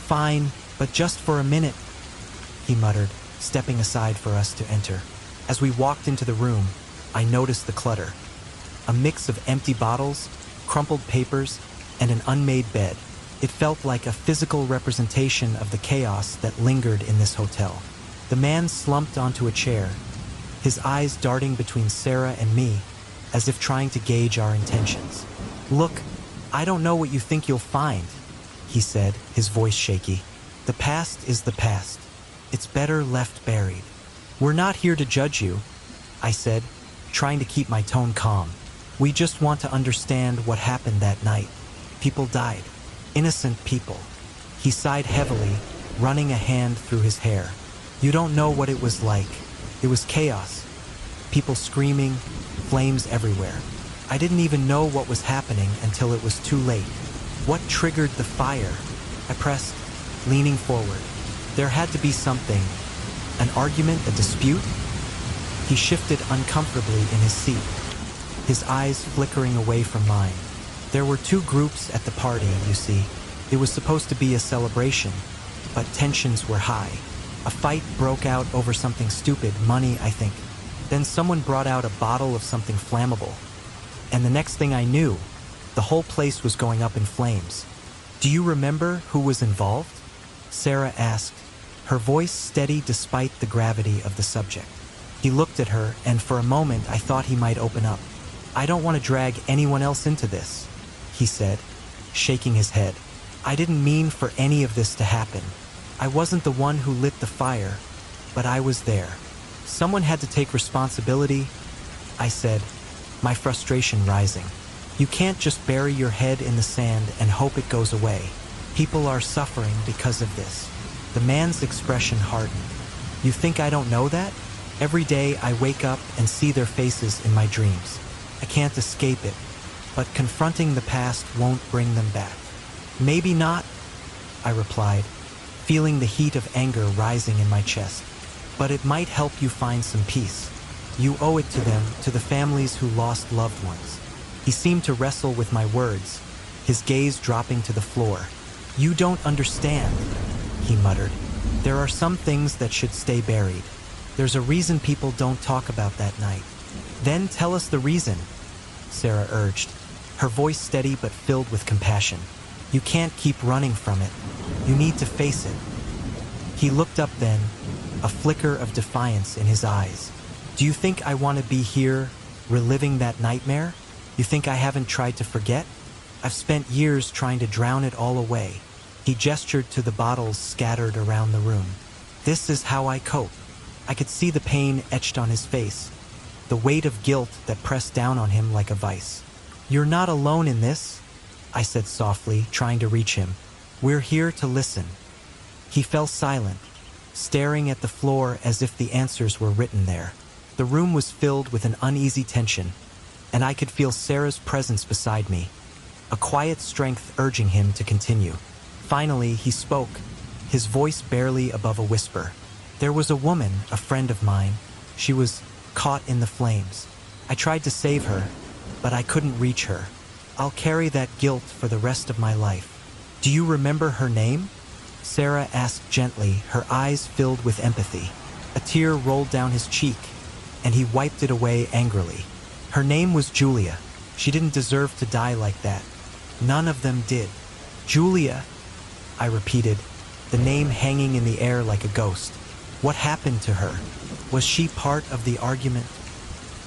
"Fine, but just for a minute," he muttered, stepping aside for us to enter. As we walked into the room, I noticed the clutter. A mix of empty bottles, crumpled papers, and an unmade bed. It felt like a physical representation of the chaos that lingered in this hotel. The man slumped onto a chair, his eyes darting between Sarah and me, as if trying to gauge our intentions. "Look, I don't know what you think you'll find," he said, his voice shaky. "The past is the past. It's better left buried." "We're not here to judge you," I said, trying to keep my tone calm. "We just want to understand what happened that night. People died. Innocent people." He sighed heavily, running a hand through his hair. "You don't know what it was like. It was chaos. People screaming, flames everywhere. I didn't even know what was happening until it was too late." "What triggered the fire?" I pressed, leaning forward. There had to be something. An argument, a dispute? He shifted uncomfortably in his seat, his eyes flickering away from mine. "There were two groups at the party, you see. It was supposed to be a celebration, but tensions were high. A fight broke out over something stupid, money, I think. Then someone brought out a bottle of something flammable. And the next thing I knew, the whole place was going up in flames." "Do you remember who was involved?" Sarah asked, her voice steady despite the gravity of the subject. He looked at her, and for a moment I thought he might open up. "I don't want to drag anyone else into this," he said, shaking his head. "I didn't mean for any of this to happen. I wasn't the one who lit the fire, but I was there. Someone had to take responsibility," I said, my frustration rising. You can't just bury your head in the sand and hope it goes away. People are suffering because of this. The man's expression hardened. You think I don't know that? Every day I wake up and see their faces in my dreams. I can't escape it, but confronting the past won't bring them back. Maybe not, I replied, feeling the heat of anger rising in my chest. But it might help you find some peace. You owe it to them, to the families who lost loved ones. He seemed to wrestle with my words, his gaze dropping to the floor. You don't understand, he muttered. There are some things that should stay buried. There's a reason people don't talk about that night. Then tell us the reason, Sarah urged, her voice steady but filled with compassion. You can't keep running from it. You need to face it. He looked up then, a flicker of defiance in his eyes. Do you think I want to be here, reliving that nightmare? You think I haven't tried to forget? I've spent years trying to drown it all away. He gestured to the bottles scattered around the room. This is how I cope. I could see the pain etched on his face, the weight of guilt that pressed down on him like a vice. You're not alone in this, I said softly, trying to reach him. We're here to listen. He fell silent, staring at the floor as if the answers were written there. The room was filled with an uneasy tension, and I could feel Sarah's presence beside me, a quiet strength urging him to continue. Finally, he spoke, his voice barely above a whisper. There was a woman, a friend of mine. She was caught in the flames. I tried to save her, but I couldn't reach her. I'll carry that guilt for the rest of my life. Do you remember her name? Sarah asked gently, her eyes filled with empathy. A tear rolled down his cheek, and he wiped it away angrily. Her name was Julia. She didn't deserve to die like that. None of them did. Julia, I repeated, the name hanging in the air like a ghost. What happened to her? Was she part of the argument?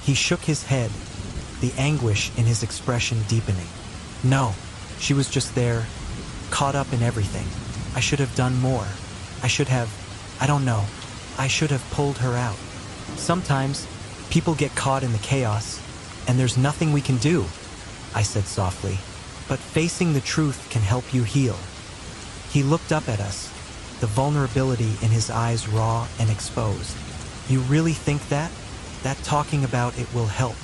He shook his head, the anguish in his expression deepening. No, she was just there, caught up in everything. I should have done more. I should have pulled her out. Sometimes, people get caught in the chaos, and there's nothing we can do, I said softly. But facing the truth can help you heal. He looked up at us, the vulnerability in his eyes raw and exposed. You really think that? That talking about it will help?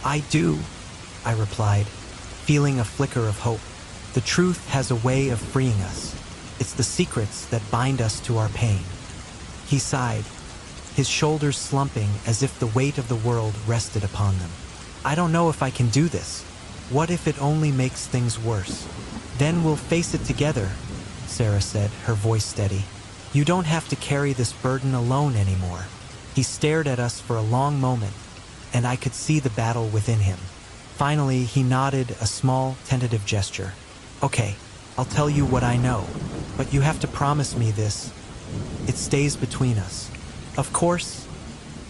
I do, I replied, feeling a flicker of hope. The truth has a way of freeing us. It's the secrets that bind us to our pain. He sighed, his shoulders slumping as if the weight of the world rested upon them. I don't know if I can do this. What if it only makes things worse? Then we'll face it together, Sarah said, her voice steady. You don't have to carry this burden alone anymore. He stared at us for a long moment, and I could see the battle within him. Finally, he nodded a small, tentative gesture. Okay, I'll tell you what I know, but you have to promise me this. It stays between us. Of course,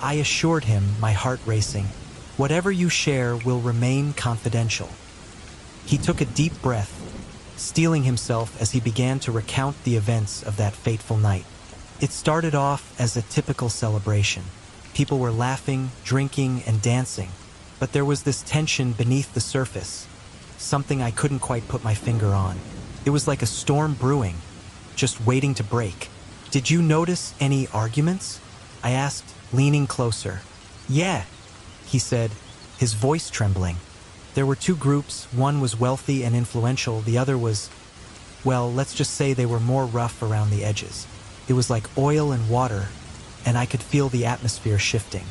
I assured him, my heart racing. Whatever you share will remain confidential. He took a deep breath, steeling himself as he began to recount the events of that fateful night. It started off as a typical celebration. People were laughing, drinking, and dancing, but there was this tension beneath the surface, something I couldn't quite put my finger on. It was like a storm brewing, just waiting to break. Did you notice any arguments? I asked, leaning closer. Yeah, he said, his voice trembling. There were two groups. One was wealthy and influential. The other was, well, let's just say they were more rough around the edges. It was like oil and water, and I could feel the atmosphere shifting.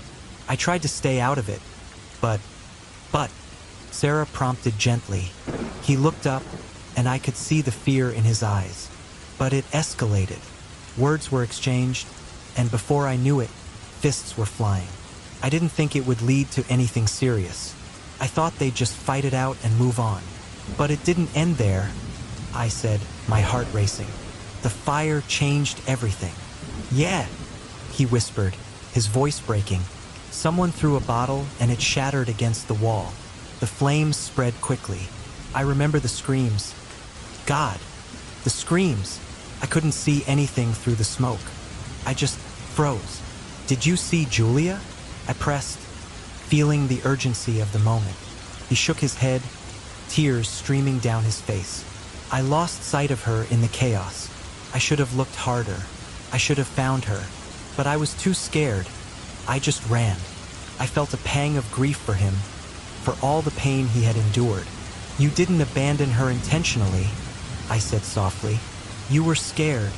I tried to stay out of it, but, Sarah prompted gently. He looked up, and I could see the fear in his eyes. But it escalated. Words were exchanged, and before I knew it, fists were flying. I didn't think it would lead to anything serious. I thought they'd just fight it out and move on. But it didn't end there, I said, my heart racing. The fire changed everything. Yeah, he whispered, his voice breaking. Someone threw a bottle and it shattered against the wall. The flames spread quickly. I remember the screams. God, the screams. I couldn't see anything through the smoke. I just froze. Did you see Julia? I pressed, feeling the urgency of the moment. He shook his head, tears streaming down his face. I lost sight of her in the chaos. I should have looked harder. I should have found her. But I was too scared. I just ran. I felt a pang of grief for him, for all the pain he had endured. "You didn't abandon her intentionally," I said softly. "You were scared,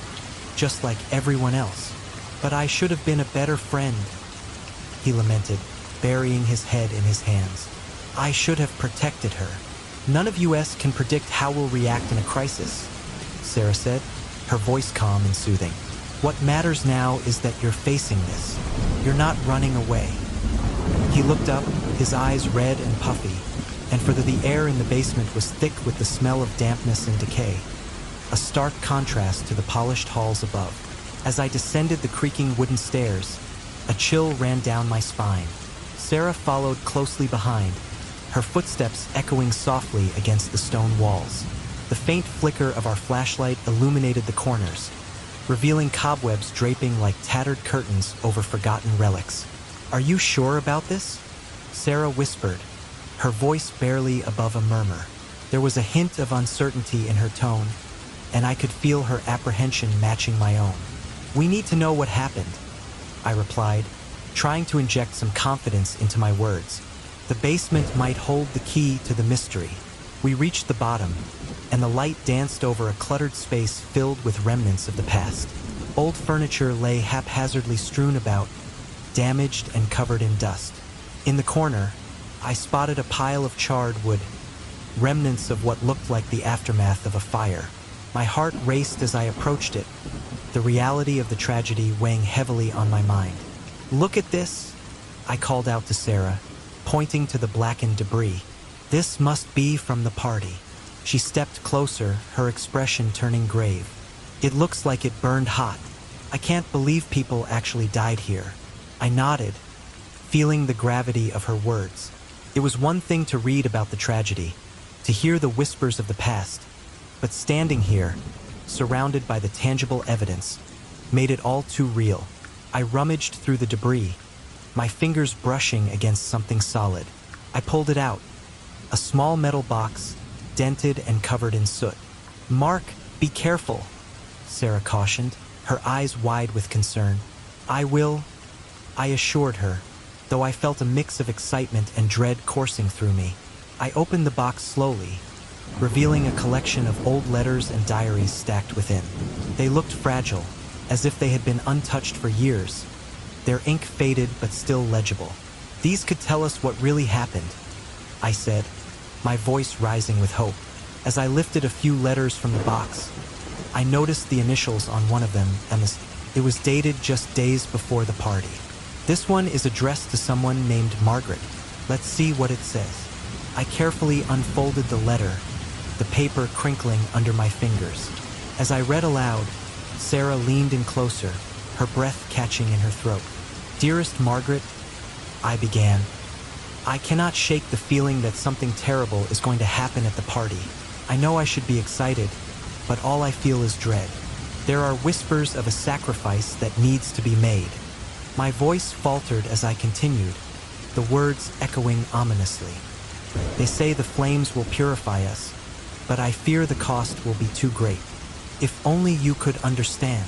just like everyone else. But I should have been a better friend," he lamented, burying his head in his hands. "I should have protected her." "None of us can predict how we'll react in a crisis," Sarah said, her voice calm and soothing. "What matters now is that you're facing this. You're not running away." He looked up, his eyes red and puffy, and for the air in the basement was thick with the smell of dampness and decay, a stark contrast to the polished halls above. As I descended the creaking wooden stairs, a chill ran down my spine. Sarah followed closely behind, her footsteps echoing softly against the stone walls. The faint flicker of our flashlight illuminated the corners, revealing cobwebs draping like tattered curtains over forgotten relics. "Are you sure about this?" Sarah whispered, her voice barely above a murmur. There was a hint of uncertainty in her tone, and I could feel her apprehension matching my own. "We need to know what happened," I replied, trying to inject some confidence into my words. The basement might hold the key to the mystery. We reached the bottom, and the light danced over a cluttered space filled with remnants of the past. Old furniture lay haphazardly strewn about, damaged and covered in dust. In the corner, I spotted a pile of charred wood, remnants of what looked like the aftermath of a fire. My heart raced as I approached it, the reality of the tragedy weighing heavily on my mind. "Look at this," I called out to Sarah, pointing to the blackened debris. "This must be from the party." She stepped closer, her expression turning grave. "It looks like it burned hot. I can't believe people actually died here." I nodded, feeling the gravity of her words. It was one thing to read about the tragedy, to hear the whispers of the past, but standing here, surrounded by the tangible evidence, made it all too real. I rummaged through the debris, my fingers brushing against something solid. I pulled it out, a small metal box, dented and covered in soot. "Mark, be careful," Sarah cautioned, her eyes wide with concern. "I will," I assured her, though I felt a mix of excitement and dread coursing through me. I opened the box slowly, revealing a collection of old letters and diaries stacked within. They looked fragile, as if they had been untouched for years, their ink faded but still legible. "These could tell us what really happened," I said, my voice rising with hope. As I lifted a few letters from the box, I noticed the initials on one of them, and it was dated just days before the party. "This one is addressed to someone named Margaret. Let's see what it says." I carefully unfolded the letter, the paper crinkling under my fingers. As I read aloud, Sarah leaned in closer, her breath catching in her throat. "Dearest Margaret," I began, "I cannot shake the feeling that something terrible is going to happen at the party. I know I should be excited, but all I feel is dread. There are whispers of a sacrifice that needs to be made." My voice faltered as I continued, the words echoing ominously. "They say the flames will purify us, but I fear the cost will be too great. If only you could understand."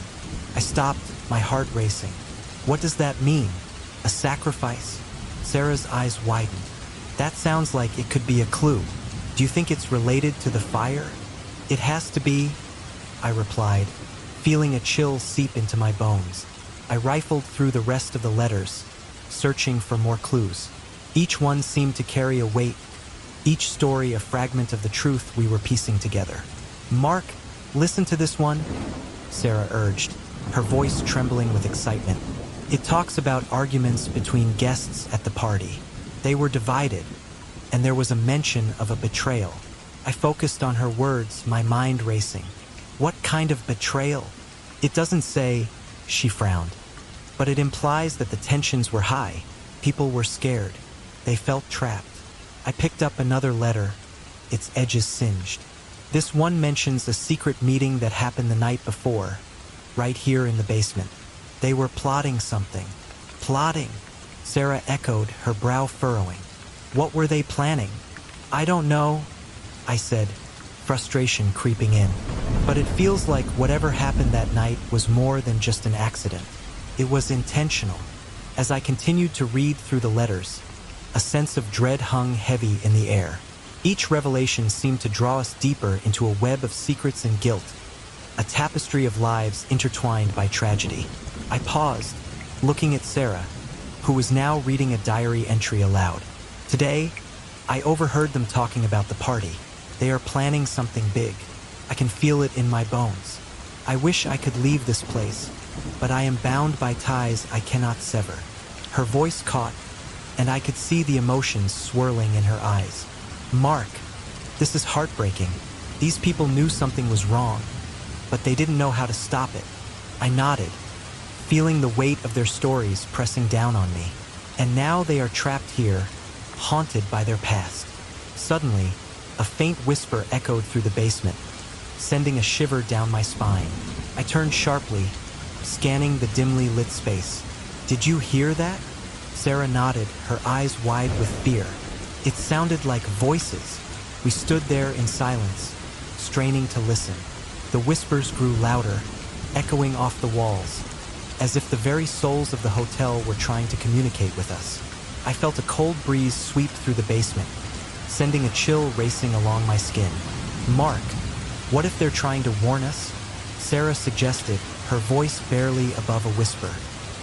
I stopped, my heart racing. "What does that mean? A sacrifice?" Sarah's eyes widened. "That sounds like it could be a clue. Do you think it's related to the fire?" "It has to be," I replied, feeling a chill seep into my bones. I rifled through the rest of the letters, searching for more clues. Each one seemed to carry a weight, each story a fragment of the truth we were piecing together. "Mark, listen to this one," Sarah urged, her voice trembling with excitement. "It talks about arguments between guests at the party. They were divided, and there was a mention of a betrayal." I focused on her words, my mind racing. "What kind of betrayal?" "It doesn't say," she frowned, "but it implies that the tensions were high. People were scared. They felt trapped." I picked up another letter, its edges singed. This one mentions a secret meeting that happened the night before, right here in the basement. They were plotting something. "Plotting?" Sarah echoed, her brow furrowing. "What were they planning?" "I don't know," I said, frustration creeping in. But it feels like whatever happened that night was more than just an accident. It was intentional. As I continued to read through the letters, a sense of dread hung heavy in the air. Each revelation seemed to draw us deeper into a web of secrets and guilt, a tapestry of lives intertwined by tragedy. I paused, looking at Sarah, who was now reading a diary entry aloud. Today, I overheard them talking about the party. They are planning something big. I can feel it in my bones. I wish I could leave this place, but I am bound by ties I cannot sever. Her voice caught, and I could see the emotions swirling in her eyes. Mark, this is heartbreaking. These people knew something was wrong, but they didn't know how to stop it. I nodded, feeling the weight of their stories pressing down on me. And now they are trapped here, haunted by their past. Suddenly, a faint whisper echoed through the basement, sending a shiver down my spine. I turned sharply, scanning the dimly lit space. Did you hear that? Sarah nodded, her eyes wide with fear. It sounded like voices. We stood there in silence, straining to listen. The whispers grew louder, echoing off the walls, as if the very souls of the hotel were trying to communicate with us. I felt a cold breeze sweep through the basement, sending a chill racing along my skin. Mark, what if they're trying to warn us? Sarah suggested, her voice barely above a whisper.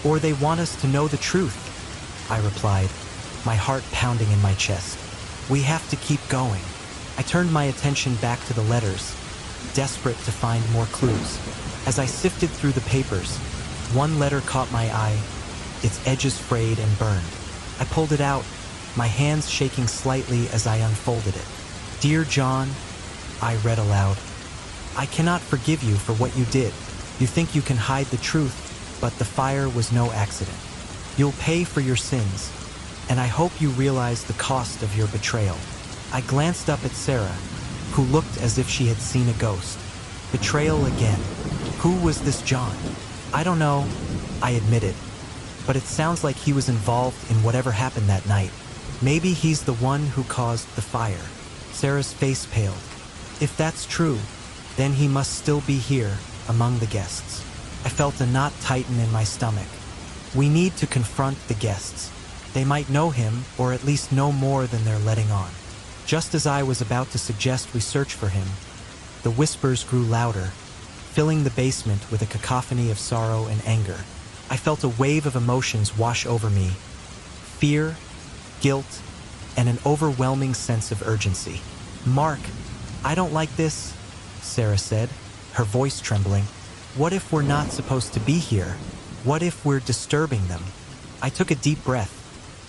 Or they want us to know the truth, I replied, my heart pounding in my chest. We have to keep going. I turned my attention back to the letters, desperate to find more clues. As I sifted through the papers, one letter caught my eye, its edges frayed and burned. I pulled it out, my hands shaking slightly as I unfolded it. Dear John, I read aloud, I cannot forgive you for what you did. You think you can hide the truth, but the fire was no accident. You'll pay for your sins, and I hope you realize the cost of your betrayal. I glanced up at Sarah, who looked as if she had seen a ghost. Betrayal again. Who was this John? I don't know, I admitted, but it sounds like he was involved in whatever happened that night. Maybe he's the one who caused the fire. Sarah's face paled. If that's true, then he must still be here, among the guests. I felt a knot tighten in my stomach. We need to confront the guests. They might know him, or at least know more than they're letting on. Just as I was about to suggest we search for him, the whispers grew louder, filling the basement with a cacophony of sorrow and anger. I felt a wave of emotions wash over me. Fear, guilt, and an overwhelming sense of urgency. Mark, I don't like this, Sarah said, her voice trembling. What if we're not supposed to be here? What if we're disturbing them? I took a deep breath,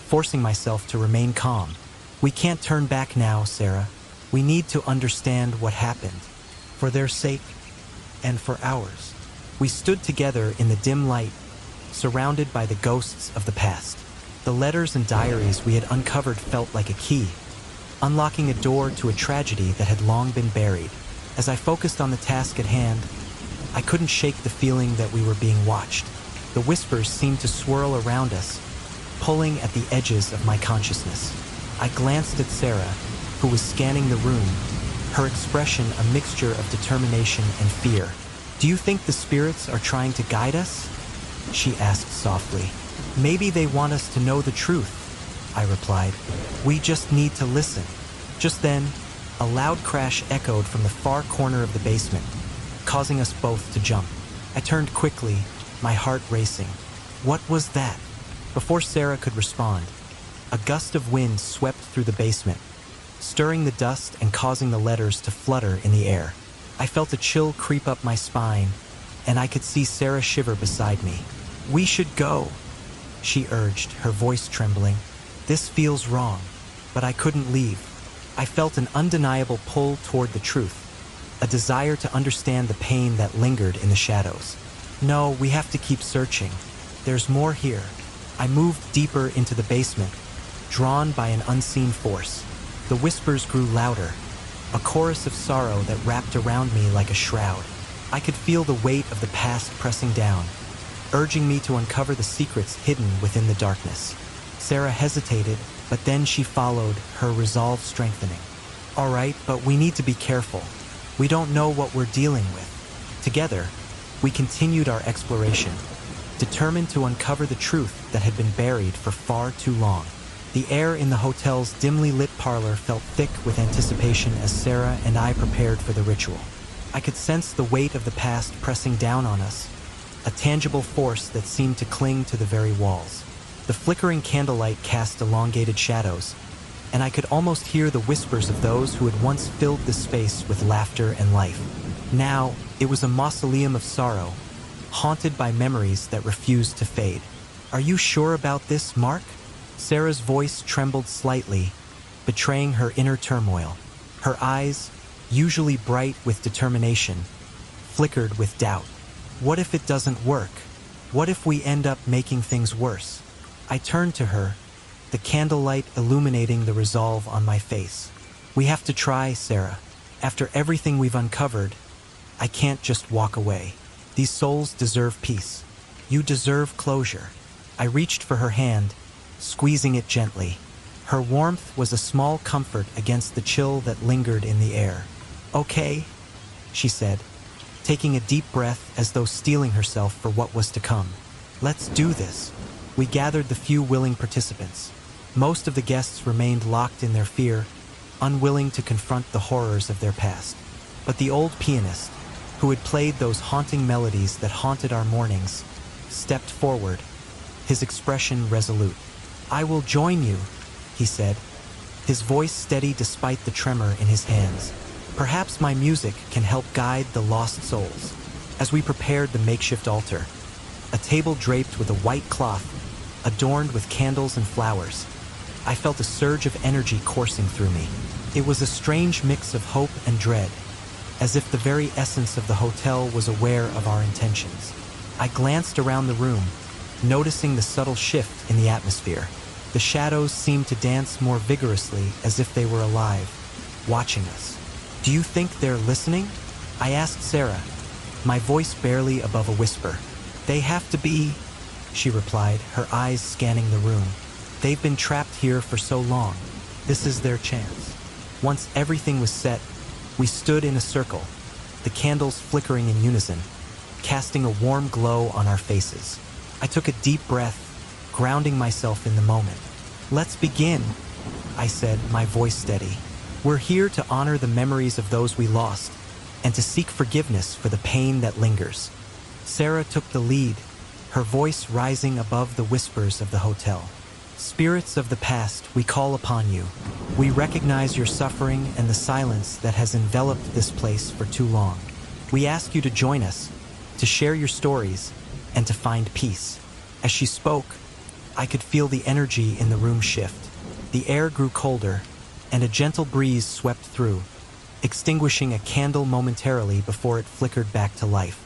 forcing myself to remain calm. We can't turn back now, Sarah. We need to understand what happened, for their sake and for ours. We stood together in the dim light, surrounded by the ghosts of the past. The letters and diaries we had uncovered felt like a key, unlocking a door to a tragedy that had long been buried. As I focused on the task at hand, I couldn't shake the feeling that we were being watched. The whispers seemed to swirl around us, pulling at the edges of my consciousness. I glanced at Sarah, who was scanning the room, her expression a mixture of determination and fear. Do you think the spirits are trying to guide us? She asked softly. Maybe they want us to know the truth, I replied. We just need to listen. Just then, a loud crash echoed from the far corner of the basement, causing us both to jump. I turned quickly, my heart racing. What was that? Before Sarah could respond, a gust of wind swept through the basement, stirring the dust and causing the letters to flutter in the air. I felt a chill creep up my spine, and I could see Sarah shiver beside me. We should go, she urged, her voice trembling. This feels wrong, but I couldn't leave. I felt an undeniable pull toward the truth, a desire to understand the pain that lingered in the shadows. No, we have to keep searching. There's more here. I moved deeper into the basement, drawn by an unseen force. The whispers grew louder, a chorus of sorrow that wrapped around me like a shroud. I could feel the weight of the past pressing down, urging me to uncover the secrets hidden within the darkness. Sarah hesitated, but then she followed, her resolve strengthening. All right, but we need to be careful. We don't know what we're dealing with. Together, we continued our exploration, determined to uncover the truth that had been buried for far too long. The air in the hotel's dimly lit parlor felt thick with anticipation as Sarah and I prepared for the ritual. I could sense the weight of the past pressing down on us, a tangible force that seemed to cling to the very walls. The flickering candlelight cast elongated shadows, and I could almost hear the whispers of those who had once filled the space with laughter and life. Now, it was a mausoleum of sorrow, haunted by memories that refused to fade. "Are you sure about this, Mark?" Sarah's voice trembled slightly, betraying her inner turmoil. Her eyes, usually bright with determination, flickered with doubt. What if it doesn't work? What if we end up making things worse? I turned to her, the candlelight illuminating the resolve on my face. "We have to try, Sarah. After everything we've uncovered, I can't just walk away. These souls deserve peace. You deserve closure." I reached for her hand, squeezing it gently. Her warmth was a small comfort against the chill that lingered in the air. "Okay," she said, taking a deep breath as though steeling herself for what was to come. "Let's do this." We gathered the few willing participants. Most of the guests remained locked in their fear, unwilling to confront the horrors of their past. But the old pianist, who had played those haunting melodies that haunted our mornings, stepped forward, his expression resolute. "I will join you," he said, his voice steady despite the tremor in his hands. "Perhaps my music can help guide the lost souls." As we prepared the makeshift altar, a table draped with a white cloth, adorned with candles and flowers, I felt a surge of energy coursing through me. It was a strange mix of hope and dread, as if the very essence of the hotel was aware of our intentions. I glanced around the room, noticing the subtle shift in the atmosphere. The shadows seemed to dance more vigorously as if they were alive, watching us. "Do you think they're listening?" I asked Sarah, my voice barely above a whisper. "They have to be," she replied, her eyes scanning the room. "They've been trapped here for so long. This is their chance." Once everything was set, we stood in a circle, the candles flickering in unison, casting a warm glow on our faces. I took a deep breath, grounding myself in the moment. "Let's begin," I said, my voice steady. "We're here to honor the memories of those we lost, and to seek forgiveness for the pain that lingers." Sarah took the lead, her voice rising above the whispers of the hotel. "Spirits of the past, we call upon you. We recognize your suffering and the silence that has enveloped this place for too long. We ask you to join us, to share your stories, and to find peace." As she spoke, I could feel the energy in the room shift. The air grew colder, and a gentle breeze swept through, extinguishing a candle momentarily before it flickered back to life.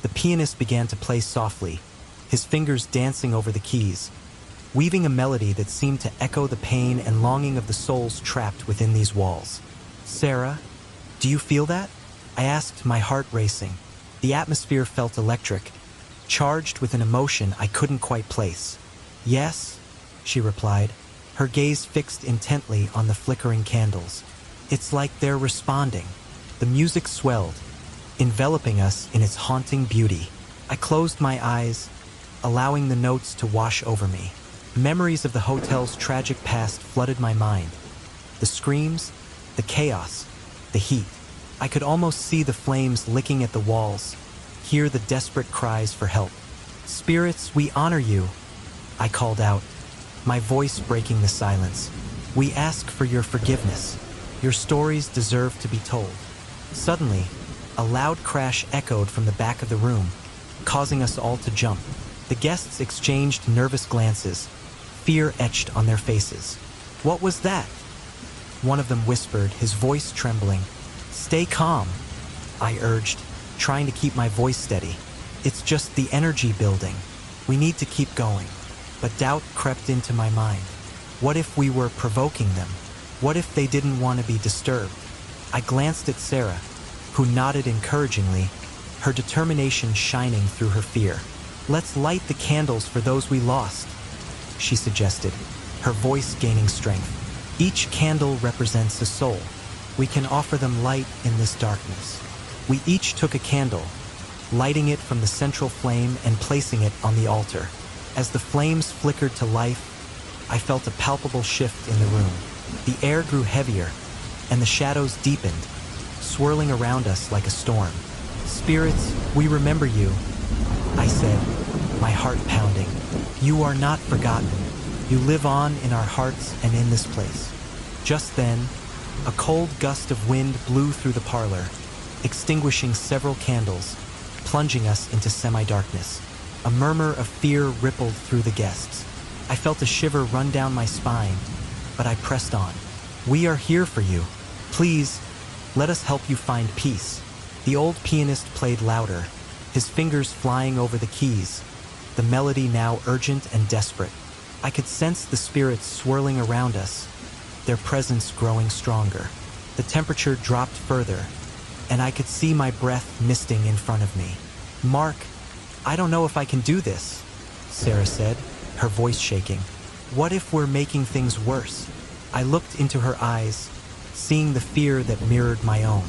The pianist began to play softly, his fingers dancing over the keys, weaving a melody that seemed to echo the pain and longing of the souls trapped within these walls. "Sarah, do you feel that?" I asked, my heart racing. The atmosphere felt electric, charged with an emotion I couldn't quite place. "Yes," she replied, her gaze fixed intently on the flickering candles. "It's like they're responding." The music swelled, enveloping us in its haunting beauty. I closed my eyes, allowing the notes to wash over me. Memories of the hotel's tragic past flooded my mind. The screams, the chaos, the heat. I could almost see the flames licking at the walls, hear the desperate cries for help. "Spirits, we honor you," I called out, my voice breaking the silence. "We ask for your forgiveness. Your stories deserve to be told." Suddenly, a loud crash echoed from the back of the room, causing us all to jump. The guests exchanged nervous glances, fear etched on their faces. "What was that?" one of them whispered, his voice trembling. "Stay calm," I urged, trying to keep my voice steady. "It's just the energy building. We need to keep going." But doubt crept into my mind. What if we were provoking them? What if they didn't want to be disturbed? I glanced at Sarah, who nodded encouragingly, her determination shining through her fear. "Let's light the candles for those we lost," she suggested, her voice gaining strength. "Each candle represents a soul, We can offer them light in this darkness. We each took a candle, lighting it from the central flame and placing it on the altar. As the flames flickered to life, I felt a palpable shift in the room. The air grew heavier, and the shadows deepened, swirling around us like a storm. "Spirits, we remember you," I said, my heart pounding. "You are not forgotten. You live on in our hearts and in this place." Just then, a cold gust of wind blew through the parlor, extinguishing several candles, plunging us into semi-darkness. A murmur of fear rippled through the guests. I felt a shiver run down my spine, but I pressed on. "We are here for you. Please, let us help you find peace." The old pianist played louder, his fingers flying over the keys, the melody now urgent and desperate. I could sense the spirits swirling around us, their presence growing stronger. The temperature dropped further, and I could see my breath misting in front of me. "Mark, I don't know if I can do this," Sarah said, her voice shaking. "What if we're making things worse?" I looked into her eyes, seeing the fear that mirrored my own.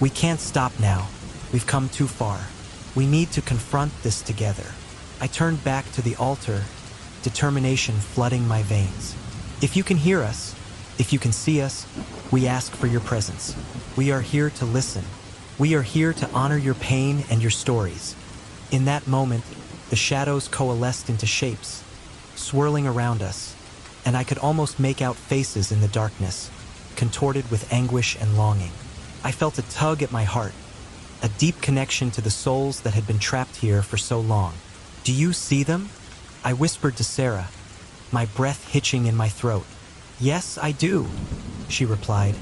"We can't stop now. We've come too far. We need to confront this together." I turned back to the altar, determination flooding my veins. "If you can hear us, if you can see us, we ask for your presence. We are here to listen. We are here to honor your pain and your stories." In that moment, the shadows coalesced into shapes, swirling around us, and I could almost make out faces in the darkness, contorted with anguish and longing. I felt a tug at my heart, a deep connection to the souls that had been trapped here for so long. "Do you see them?" I whispered to Sarah, my breath hitching in my throat. "Yes, I do," she replied,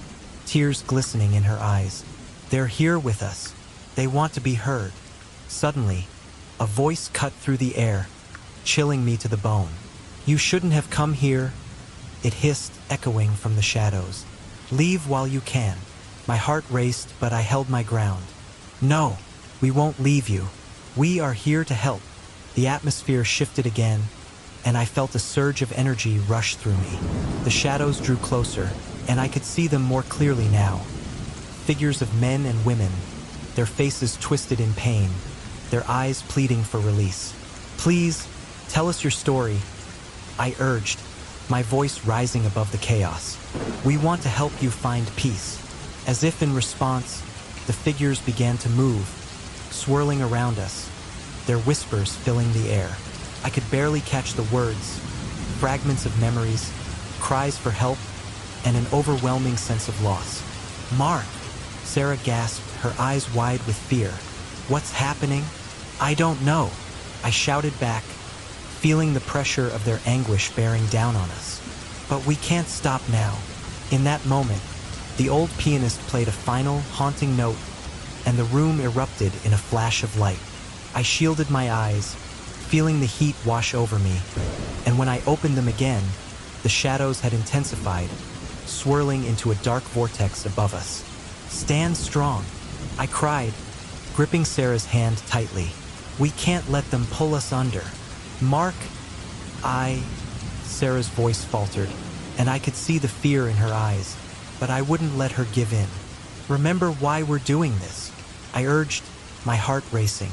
tears glistening in her eyes. "They're here with us. They want to be heard." Suddenly, a voice cut through the air, chilling me to the bone. "You shouldn't have come here," it hissed, echoing from the shadows. "Leave while you can." My heart raced, but I held my ground. "No, we won't leave you. We are here to help." The atmosphere shifted again, and I felt a surge of energy rush through me. The shadows drew closer, and I could see them more clearly now. Figures of men and women, their faces twisted in pain, their eyes pleading for release. "Please, tell us your story," I urged, my voice rising above the chaos. "We want to help you find peace." As if in response, the figures began to move, swirling around us, their whispers filling the air. I could barely catch the words, fragments of memories, cries for help, and an overwhelming sense of loss. "Mark!" Sarah gasped, her eyes wide with fear. "What's happening?" "I don't know," I shouted back, feeling the pressure of their anguish bearing down on us. "But we can't stop now." In that moment, the old pianist played a final, haunting note, and the room erupted in a flash of light. I shielded my eyes, feeling the heat wash over me, and when I opened them again, the shadows had intensified, swirling into a dark vortex above us. "Stand strong," I cried, gripping Sarah's hand tightly. "We can't let them pull us under." "Mark, Sarah's voice faltered, and I could see the fear in her eyes, but I wouldn't let her give in. "Remember why we're doing this," I urged, my heart racing.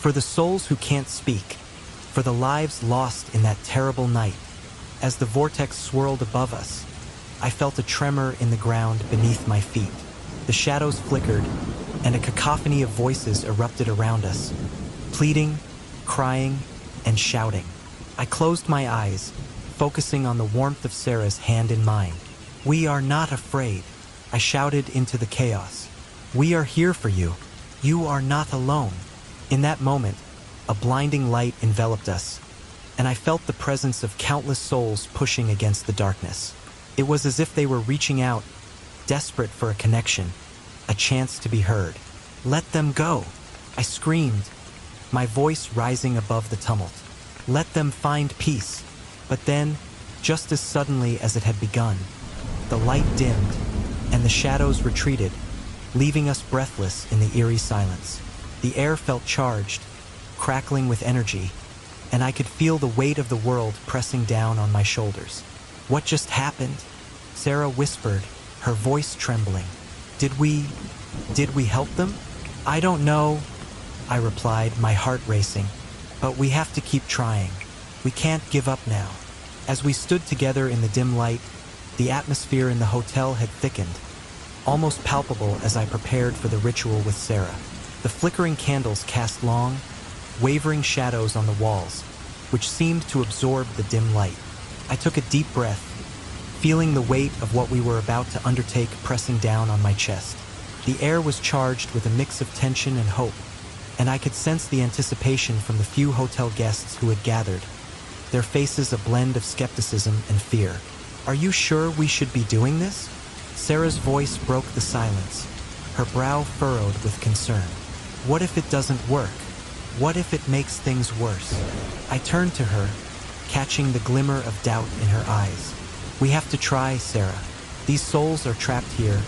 "For the souls who can't speak, for the lives lost in that terrible night." As the vortex swirled above us, I felt a tremor in the ground beneath my feet. The shadows flickered, and a cacophony of voices erupted around us, pleading, crying, and shouting. I closed my eyes, focusing on the warmth of Sarah's hand in mine. "We are not afraid," I shouted into the chaos. "We are here for you. You are not alone." In that moment, a blinding light enveloped us, and I felt the presence of countless souls pushing against the darkness. It was as if they were reaching out, desperate for a connection, a chance to be heard. "Let them go," I screamed, my voice rising above the tumult. "Let them find peace." But then, just as suddenly as it had begun, the light dimmed, and the shadows retreated, leaving us breathless in the eerie silence. The air felt charged, crackling with energy, and I could feel the weight of the world pressing down on my shoulders. "What just happened?" Sarah whispered, her voice trembling. Did we help them? I don't know, I replied, my heart racing. But we have to keep trying. We can't give up now. As we stood together in the dim light, the atmosphere in the hotel had thickened, almost palpable as I prepared for the ritual with Sarah. The flickering candles cast long, wavering shadows on the walls, which seemed to absorb the dim light. I took a deep breath, feeling the weight of what we were about to undertake pressing down on my chest. The air was charged with a mix of tension and hope, and I could sense the anticipation from the few hotel guests who had gathered, their faces a blend of skepticism and fear. Are you sure we should be doing this? Sarah's voice broke the silence, her brow furrowed with concern. What if it doesn't work? What if it makes things worse? I turned to her, catching the glimmer of doubt in her eyes. We have to try, Sarah. These souls are trapped here,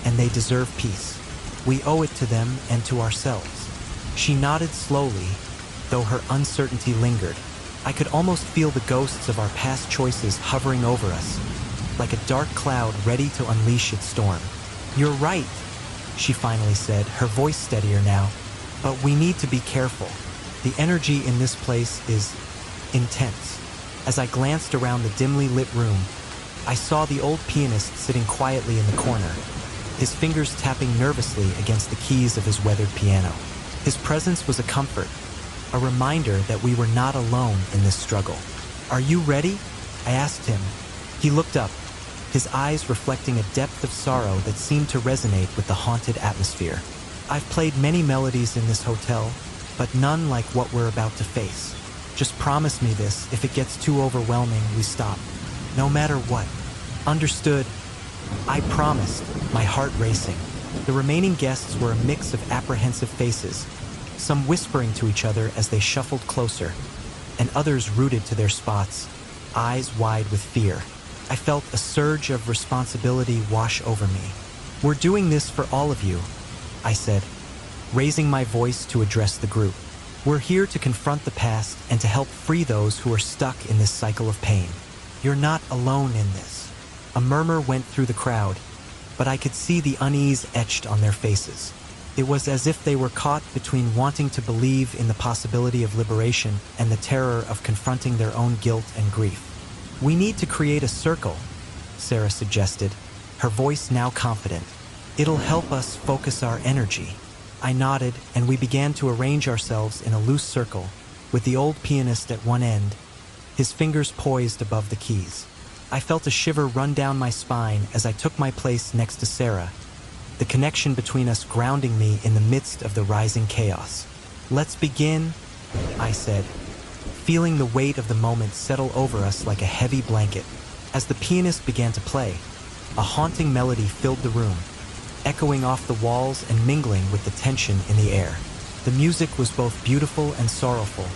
and they deserve peace. We owe it to them and to ourselves. She nodded slowly, though her uncertainty lingered. I could almost feel the ghosts of our past choices hovering over us, like a dark cloud ready to unleash its storm. You're right, she finally said, her voice steadier now. But we need to be careful. The energy in this place is intense. As I glanced around the dimly lit room, I saw the old pianist sitting quietly in the corner, his fingers tapping nervously against the keys of his weathered piano. His presence was a comfort, a reminder that we were not alone in this struggle. Are you ready? I asked him. He looked up, his eyes reflecting a depth of sorrow that seemed to resonate with the haunted atmosphere. I've played many melodies in this hotel, but none like what we're about to face. Just promise me this: if it gets too overwhelming, we stop. No matter what. Understood. I promised, my heart racing. The remaining guests were a mix of apprehensive faces, some whispering to each other as they shuffled closer, and others rooted to their spots, eyes wide with fear. I felt a surge of responsibility wash over me. We're doing this for all of you, I said, raising my voice to address the group. We're here to confront the past and to help free those who are stuck in this cycle of pain. You're not alone in this. A murmur went through the crowd, but I could see the unease etched on their faces. It was as if they were caught between wanting to believe in the possibility of liberation and the terror of confronting their own guilt and grief. We need to create a circle, Sarah suggested, her voice now confident. It'll help us focus our energy. I nodded, and we began to arrange ourselves in a loose circle, with the old pianist at one end, his fingers poised above the keys. I felt a shiver run down my spine as I took my place next to Sarah, the connection between us grounding me in the midst of the rising chaos. Let's begin, I said, feeling the weight of the moment settle over us like a heavy blanket. As the pianist began to play, a haunting melody filled the room, echoing off the walls and mingling with the tension in the air. The music was both beautiful and sorrowful,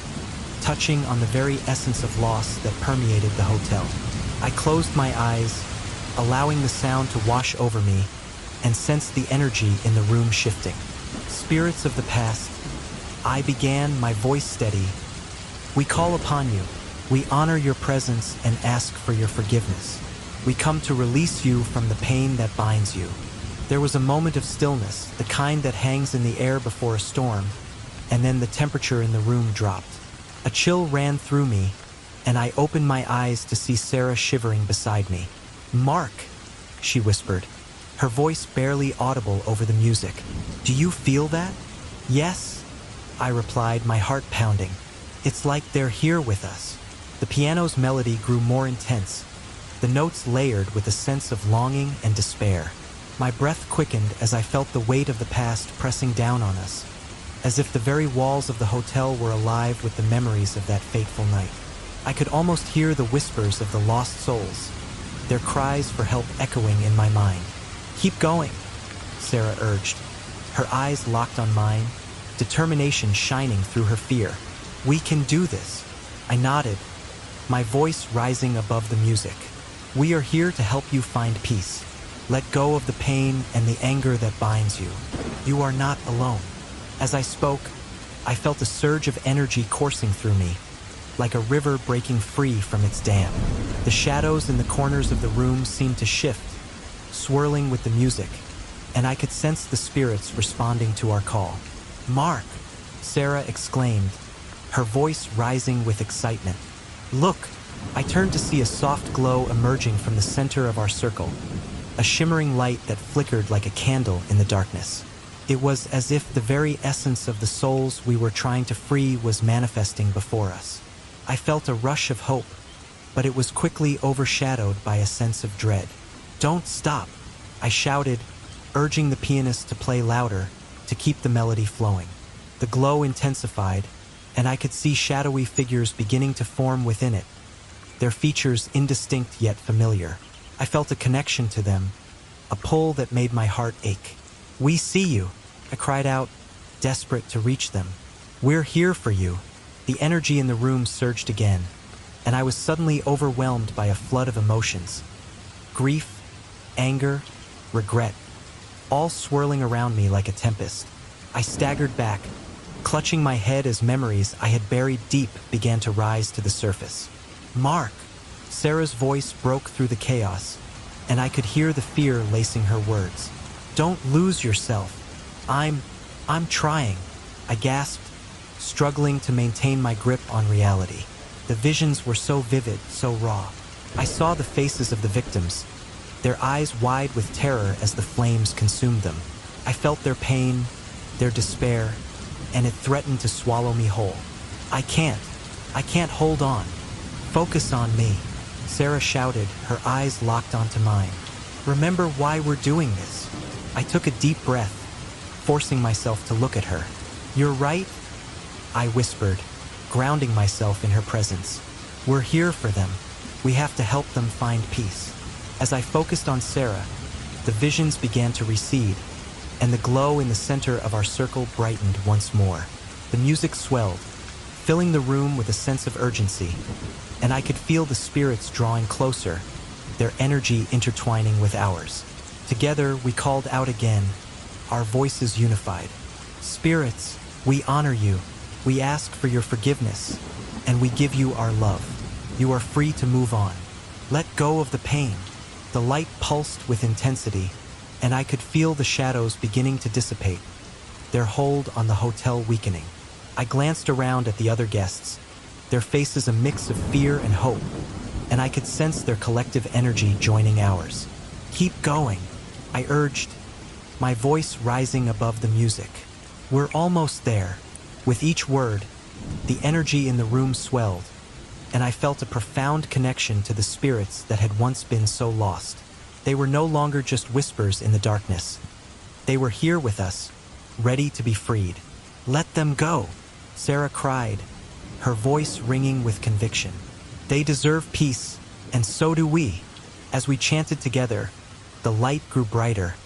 touching on the very essence of loss that permeated the hotel. I closed my eyes, allowing the sound to wash over me, and sensed the energy in the room shifting. Spirits of the past, I began, my voice steady. We call upon you. We honor your presence and ask for your forgiveness. We come to release you from the pain that binds you. There was a moment of stillness, the kind that hangs in the air before a storm, and then the temperature in the room dropped. A chill ran through me, and I opened my eyes to see Sarah shivering beside me. Mark, she whispered, her voice barely audible over the music. Do you feel that? Yes, I replied, my heart pounding. It's like they're here with us. The piano's melody grew more intense, the notes layered with a sense of longing and despair. My breath quickened as I felt the weight of the past pressing down on us, as if the very walls of the hotel were alive with the memories of that fateful night. I could almost hear the whispers of the lost souls, their cries for help echoing in my mind. Keep going, Sarah urged, her eyes locked on mine, determination shining through her fear. We can do this. I nodded, my voice rising above the music. We are here to help you find peace. Let go of the pain and the anger that binds you. You are not alone. As I spoke, I felt a surge of energy coursing through me, like a river breaking free from its dam. The shadows in the corners of the room seemed to shift, swirling with the music, and I could sense the spirits responding to our call. "Mark!" Sarah exclaimed, her voice rising with excitement. "Look!" I turned to see a soft glow emerging from the center of our circle, a shimmering light that flickered like a candle in the darkness. It was as if the very essence of the souls we were trying to free was manifesting before us. I felt a rush of hope, but it was quickly overshadowed by a sense of dread. "Don't stop!" I shouted, urging the pianist to play louder to keep the melody flowing. The glow intensified, and I could see shadowy figures beginning to form within it, their features indistinct yet familiar. I felt a connection to them, a pull that made my heart ache. "We see you!" I cried out, desperate to reach them. "We're here for you!" The energy in the room surged again, and I was suddenly overwhelmed by a flood of emotions. Grief, anger, regret, all swirling around me like a tempest. I staggered back, clutching my head as memories I had buried deep began to rise to the surface. "Mark!" Sarah's voice broke through the chaos, and I could hear the fear lacing her words. "Don't lose yourself. I'm trying," I gasped, struggling to maintain my grip on reality. The visions were so vivid, so raw. I saw the faces of the victims, their eyes wide with terror as the flames consumed them. I felt their pain, their despair, and it threatened to swallow me whole. I can't hold on. Focus on me," Sarah shouted, her eyes locked onto mine. "Remember why we're doing this." I took a deep breath, forcing myself to look at her. "You're right," I whispered, grounding myself in her presence. "We're here for them. We have to help them find peace." As I focused on Sarah, the visions began to recede, and the glow in the center of our circle brightened once more. The music swelled, filling the room with a sense of urgency, and I could feel the spirits drawing closer, their energy intertwining with ours. Together, we called out again, our voices unified. "Spirits, we honor you. We ask for your forgiveness, and we give you our love. You are free to move on. Let go of the pain." The light pulsed with intensity, and I could feel the shadows beginning to dissipate, their hold on the hotel weakening. I glanced around at the other guests, their faces a mix of fear and hope, and I could sense their collective energy joining ours. "Keep going," I urged, my voice rising above the music. "We're almost there." With each word, the energy in the room swelled, and I felt a profound connection to the spirits that had once been so lost. They were no longer just whispers in the darkness. They were here with us, ready to be freed. "Let them go," Sarah cried, her voice ringing with conviction. "They deserve peace, and so do we." As we chanted together, the light grew brighter,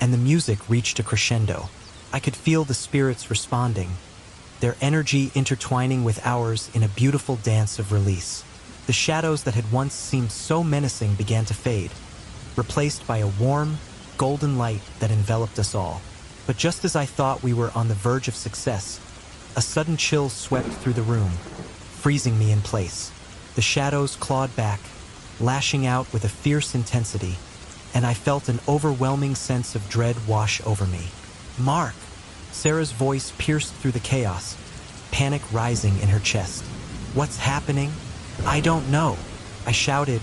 and the music reached a crescendo. I could feel the spirits responding, their energy intertwining with ours in a beautiful dance of release. The shadows that had once seemed so menacing began to fade, replaced by a warm, golden light that enveloped us all. But just as I thought we were on the verge of success, a sudden chill swept through the room, freezing me in place. The shadows clawed back, lashing out with a fierce intensity, and I felt an overwhelming sense of dread wash over me. "Mark!" Sarah's voice pierced through the chaos, panic rising in her chest. "What's happening?" "I don't know," I shouted,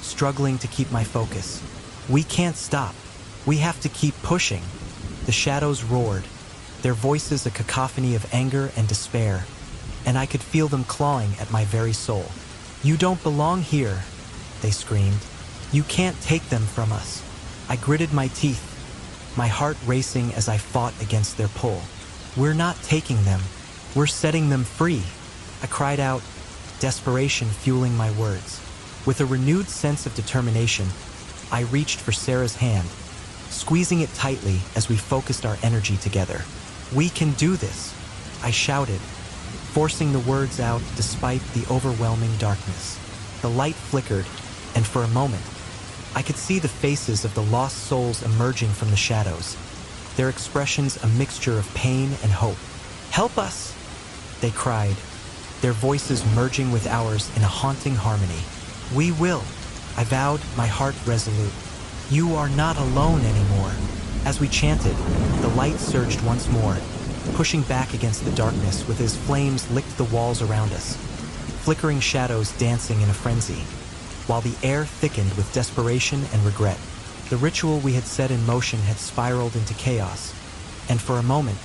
struggling to keep my focus. "We can't stop. We have to keep pushing." The shadows roared, their voices a cacophony of anger and despair, and I could feel them clawing at my very soul. "You don't belong here," they screamed. "You can't take them from us." I gritted my teeth, my heart racing as I fought against their pull. "We're not taking them. We're setting them free," I cried out, desperation fueling my words. With a renewed sense of determination, I reached for Sarah's hand, squeezing it tightly as we focused our energy together. "We can do this," I shouted, forcing the words out despite the overwhelming darkness. The light flickered, and for a moment, I could see the faces of the lost souls emerging from the shadows, their expressions a mixture of pain and hope. "Help us!" they cried, their voices merging with ours in a haunting harmony. "We will," I vowed, my heart resolute. "You are not alone anymore." As we chanted, the light surged once more, pushing back against the darkness with as flames licked the walls around us, flickering shadows dancing in a frenzy, while the air thickened with desperation and regret. The ritual we had set in motion had spiraled into chaos, and for a moment,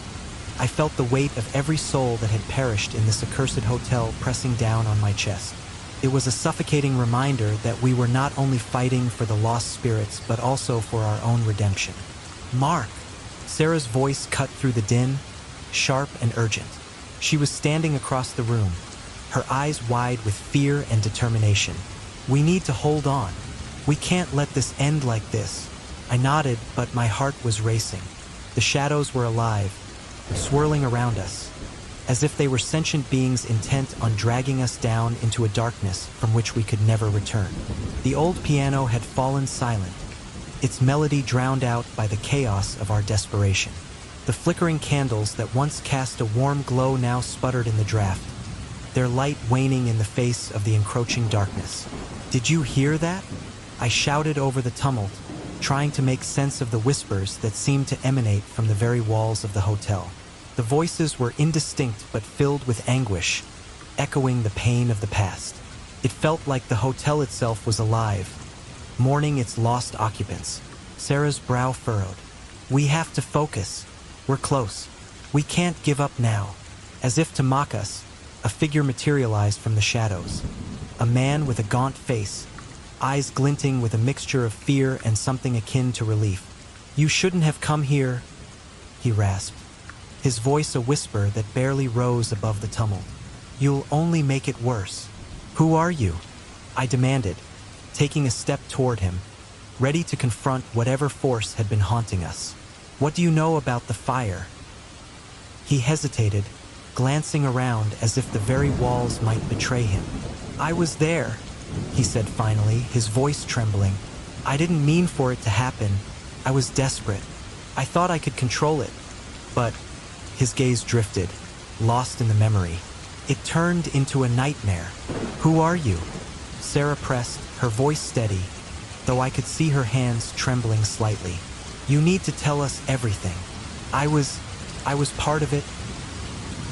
I felt the weight of every soul that had perished in this accursed hotel pressing down on my chest. It was a suffocating reminder that we were not only fighting for the lost spirits, but also for our own redemption. "Mark!" Sarah's voice cut through the din, sharp and urgent. She was standing across the room, her eyes wide with fear and determination. "We need to hold on. We can't let this end like this." I nodded, but my heart was racing. The shadows were alive, swirling around us, as if they were sentient beings intent on dragging us down into a darkness from which we could never return. The old piano had fallen silent, its melody drowned out by the chaos of our desperation. The flickering candles that once cast a warm glow now sputtered in the draft, their light waning in the face of the encroaching darkness. "Did you hear that?" I shouted over the tumult, trying to make sense of the whispers that seemed to emanate from the very walls of the hotel. The voices were indistinct but filled with anguish, echoing the pain of the past. It felt like the hotel itself was alive, mourning its lost occupants. Sarah's brow furrowed. "We have to focus. We're close. We can't give up now." As if to mock us, a figure materialized from the shadows. A man with a gaunt face, eyes glinting with a mixture of fear and something akin to relief. "You shouldn't have come here," he rasped, his voice a whisper that barely rose above the tumult. "You'll only make it worse." "Who are you?" I demanded, taking a step toward him, ready to confront whatever force had been haunting us. "What do you know about the fire?" He hesitated, glancing around as if the very walls might betray him. "I was there," he said finally, his voice trembling. "I didn't mean for it to happen. I was desperate. I thought I could control it. But..." His gaze drifted, lost in the memory. "It turned into a nightmare." "Who are you?" Sarah pressed, her voice steady, though I could see her hands trembling slightly. "You need to tell us everything." I was part of it,"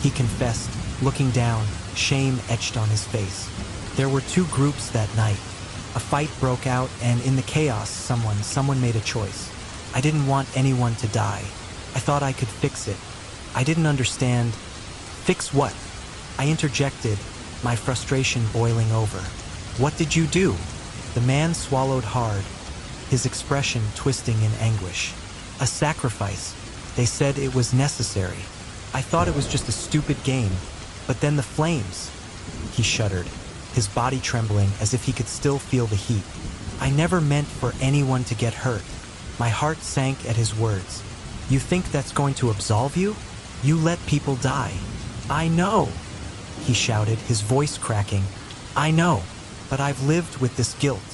he confessed, looking down, shame etched on his face. "There were two groups that night. A fight broke out, and in the chaos, someone made a choice. I didn't want anyone to die. I thought I could fix it. I didn't understand." "Fix what?" I interjected, my frustration boiling over. "What did you do?" The man swallowed hard, his expression twisting in anguish. "A sacrifice. They said it was necessary. I thought it was just a stupid game. But then the flames." He shuddered, his body trembling as if he could still feel the heat. "I never meant for anyone to get hurt." My heart sank at his words. "You think that's going to absolve you? You let people die." "I know," he shouted, his voice cracking. "I know, but I've lived with this guilt.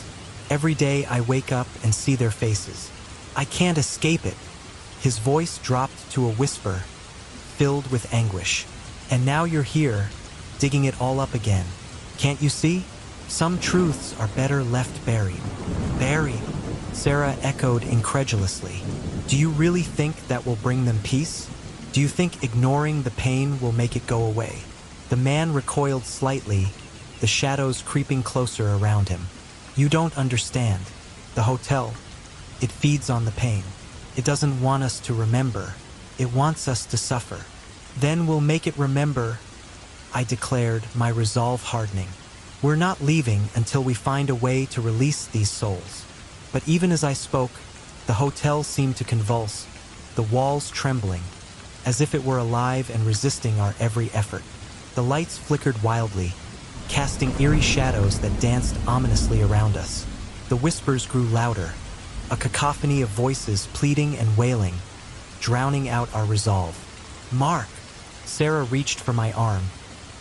Every day I wake up and see their faces. I can't escape it." His voice dropped to a whisper, filled with anguish. "And now you're here, digging it all up again. Can't you see? Some truths are better left buried." "Buried?" Sarah echoed incredulously. "Do you really think that will bring them peace? Do you think ignoring the pain will make it go away?" The man recoiled slightly, the shadows creeping closer around him. "You don't understand. The hotel, it feeds on the pain. It doesn't want us to remember. It wants us to suffer. Then we'll make it remember," I declared, my resolve hardening. "We're not leaving until we find a way to release these souls." But even as I spoke, the hotel seemed to convulse, the walls trembling, as if it were alive and resisting our every effort. The lights flickered wildly, casting eerie shadows that danced ominously around us. The whispers grew louder, a cacophony of voices pleading and wailing, drowning out our resolve. "Mark!" Sarah reached for my arm,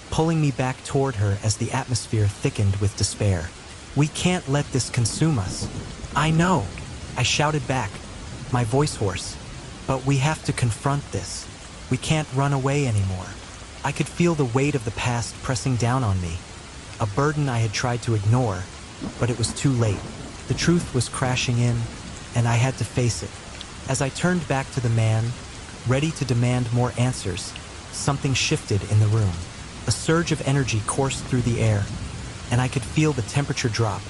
pulling me back toward her as the atmosphere thickened with despair. "We can't let this consume us." "I know," I shouted back, my voice hoarse. "But we have to confront this. We can't run away anymore." I could feel the weight of the past pressing down on me, a burden I had tried to ignore, but it was too late. The truth was crashing in, and I had to face it. As I turned back to the man, ready to demand more answers, something shifted in the room. A surge of energy coursed through the air, and I could feel the temperature drop,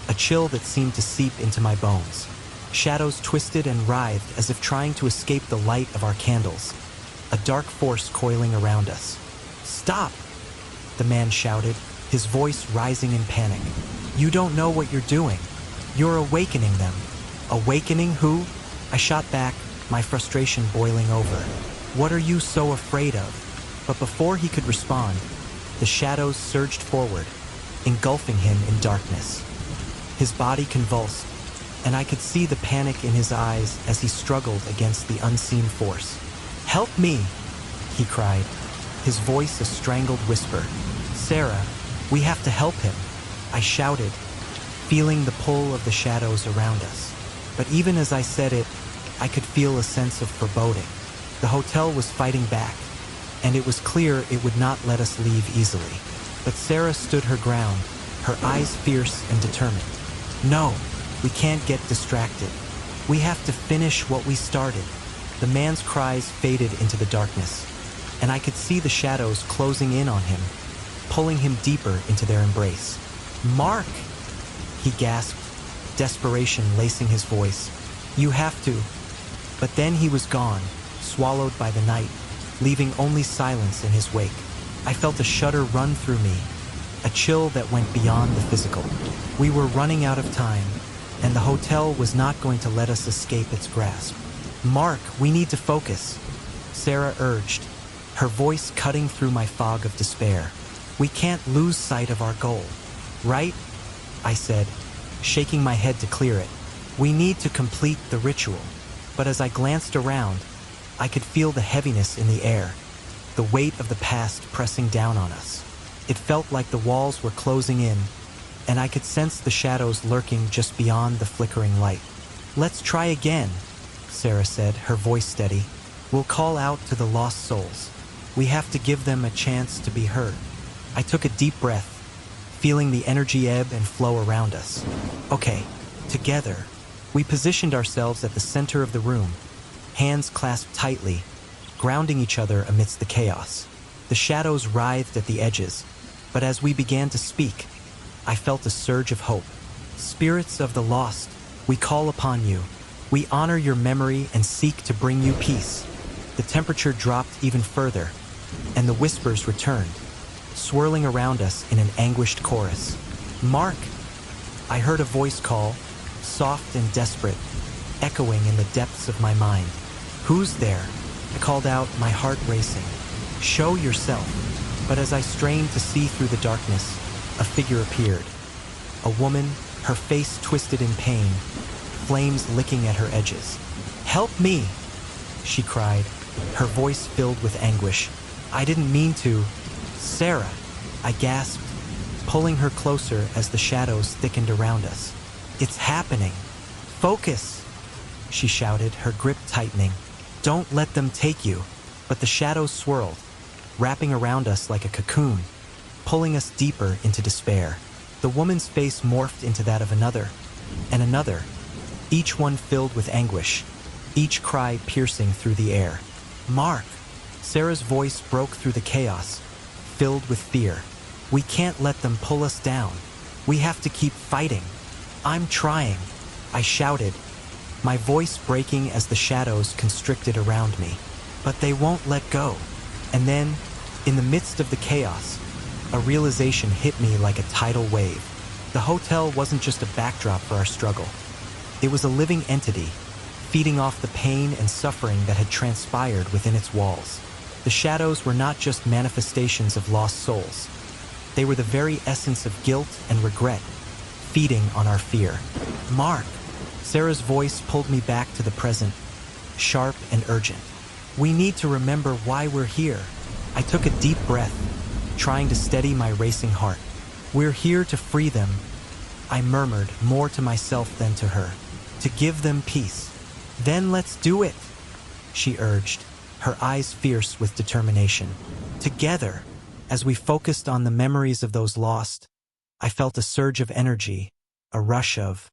a chill that seemed to seep into my bones. Shadows twisted and writhed as if trying to escape the light of our candles, a dark force coiling around us. "Stop!" the man shouted, his voice rising in panic. "You don't know what you're doing. You're awakening them." "Awakening who?" I shot back, my frustration boiling over. "What are you so afraid of?" But before he could respond, the shadows surged forward, engulfing him in darkness. His body convulsed, and I could see the panic in his eyes as he struggled against the unseen force. "Help me!" he cried, his voice a strangled whisper. "Sarah, we have to help him," I shouted, feeling the pull of the shadows around us. But even as I said it, I could feel a sense of foreboding. The hotel was fighting back, and it was clear it would not let us leave easily. But Sarah stood her ground, her eyes fierce and determined. "No, we can't get distracted. We have to finish what we started." The man's cries faded into the darkness, and I could see the shadows closing in on him, pulling him deeper into their embrace. "Mark!" he gasped, desperation lacing his voice. "You have to." But then he was gone, swallowed by the night, leaving only silence in his wake. I felt a shudder run through me, a chill that went beyond the physical. We were running out of time, and the hotel was not going to let us escape its grasp. "Mark, we need to focus," Sarah urged, her voice cutting through my fog of despair. "We can't lose sight of our goal." "Right?" I said, shaking my head to clear it. "We need to complete the ritual." But as I glanced around, I could feel the heaviness in the air, the weight of the past pressing down on us. It felt like the walls were closing in, and I could sense the shadows lurking just beyond the flickering light. "Let's try again," Sarah said, her voice steady. "We'll call out to the lost souls. We have to give them a chance to be heard." I took a deep breath, feeling the energy ebb and flow around us. Okay, together. We positioned ourselves at the center of the room, hands clasped tightly, grounding each other amidst the chaos. The shadows writhed at the edges, but as we began to speak, I felt a surge of hope. "Spirits of the lost, we call upon you. We honor your memory and seek to bring you peace." The temperature dropped even further, and the whispers returned, swirling around us in an anguished chorus. "Mark!" I heard a voice call, soft and desperate, echoing in the depths of my mind. "Who's there?" I called out, my heart racing. "Show yourself." But as I strained to see through the darkness, a figure appeared. A woman, her face twisted in pain, flames licking at her edges. "Help me!" she cried, her voice filled with anguish. "I didn't mean to." "Sarah!" I gasped, pulling her closer as the shadows thickened around us. "It's happening. Focus!" she shouted, her grip tightening. "Don't let them take you." But the shadows swirled, wrapping around us like a cocoon, pulling us deeper into despair. The woman's face morphed into that of another, and another, each one filled with anguish, each cry piercing through the air. "Mark!" Sarah's voice broke through the chaos, filled with fear. "We can't let them pull us down. We have to keep fighting." "I'm trying," I shouted, my voice breaking as the shadows constricted around me. "But they won't let go." And then, in the midst of the chaos, a realization hit me like a tidal wave. The hotel wasn't just a backdrop for our struggle. It was a living entity, feeding off the pain and suffering that had transpired within its walls. The shadows were not just manifestations of lost souls. They were the very essence of guilt and regret, feeding on our fear. "Mark!" Sarah's voice pulled me back to the present, sharp and urgent. "We need to remember why we're here." I took a deep breath, trying to steady my racing heart. "We're here to free them," I murmured, more to myself than to her. "To give them peace." "Then let's do it," she urged, her eyes fierce with determination. Together, as we focused on the memories of those lost, I felt a surge of energy, a rush of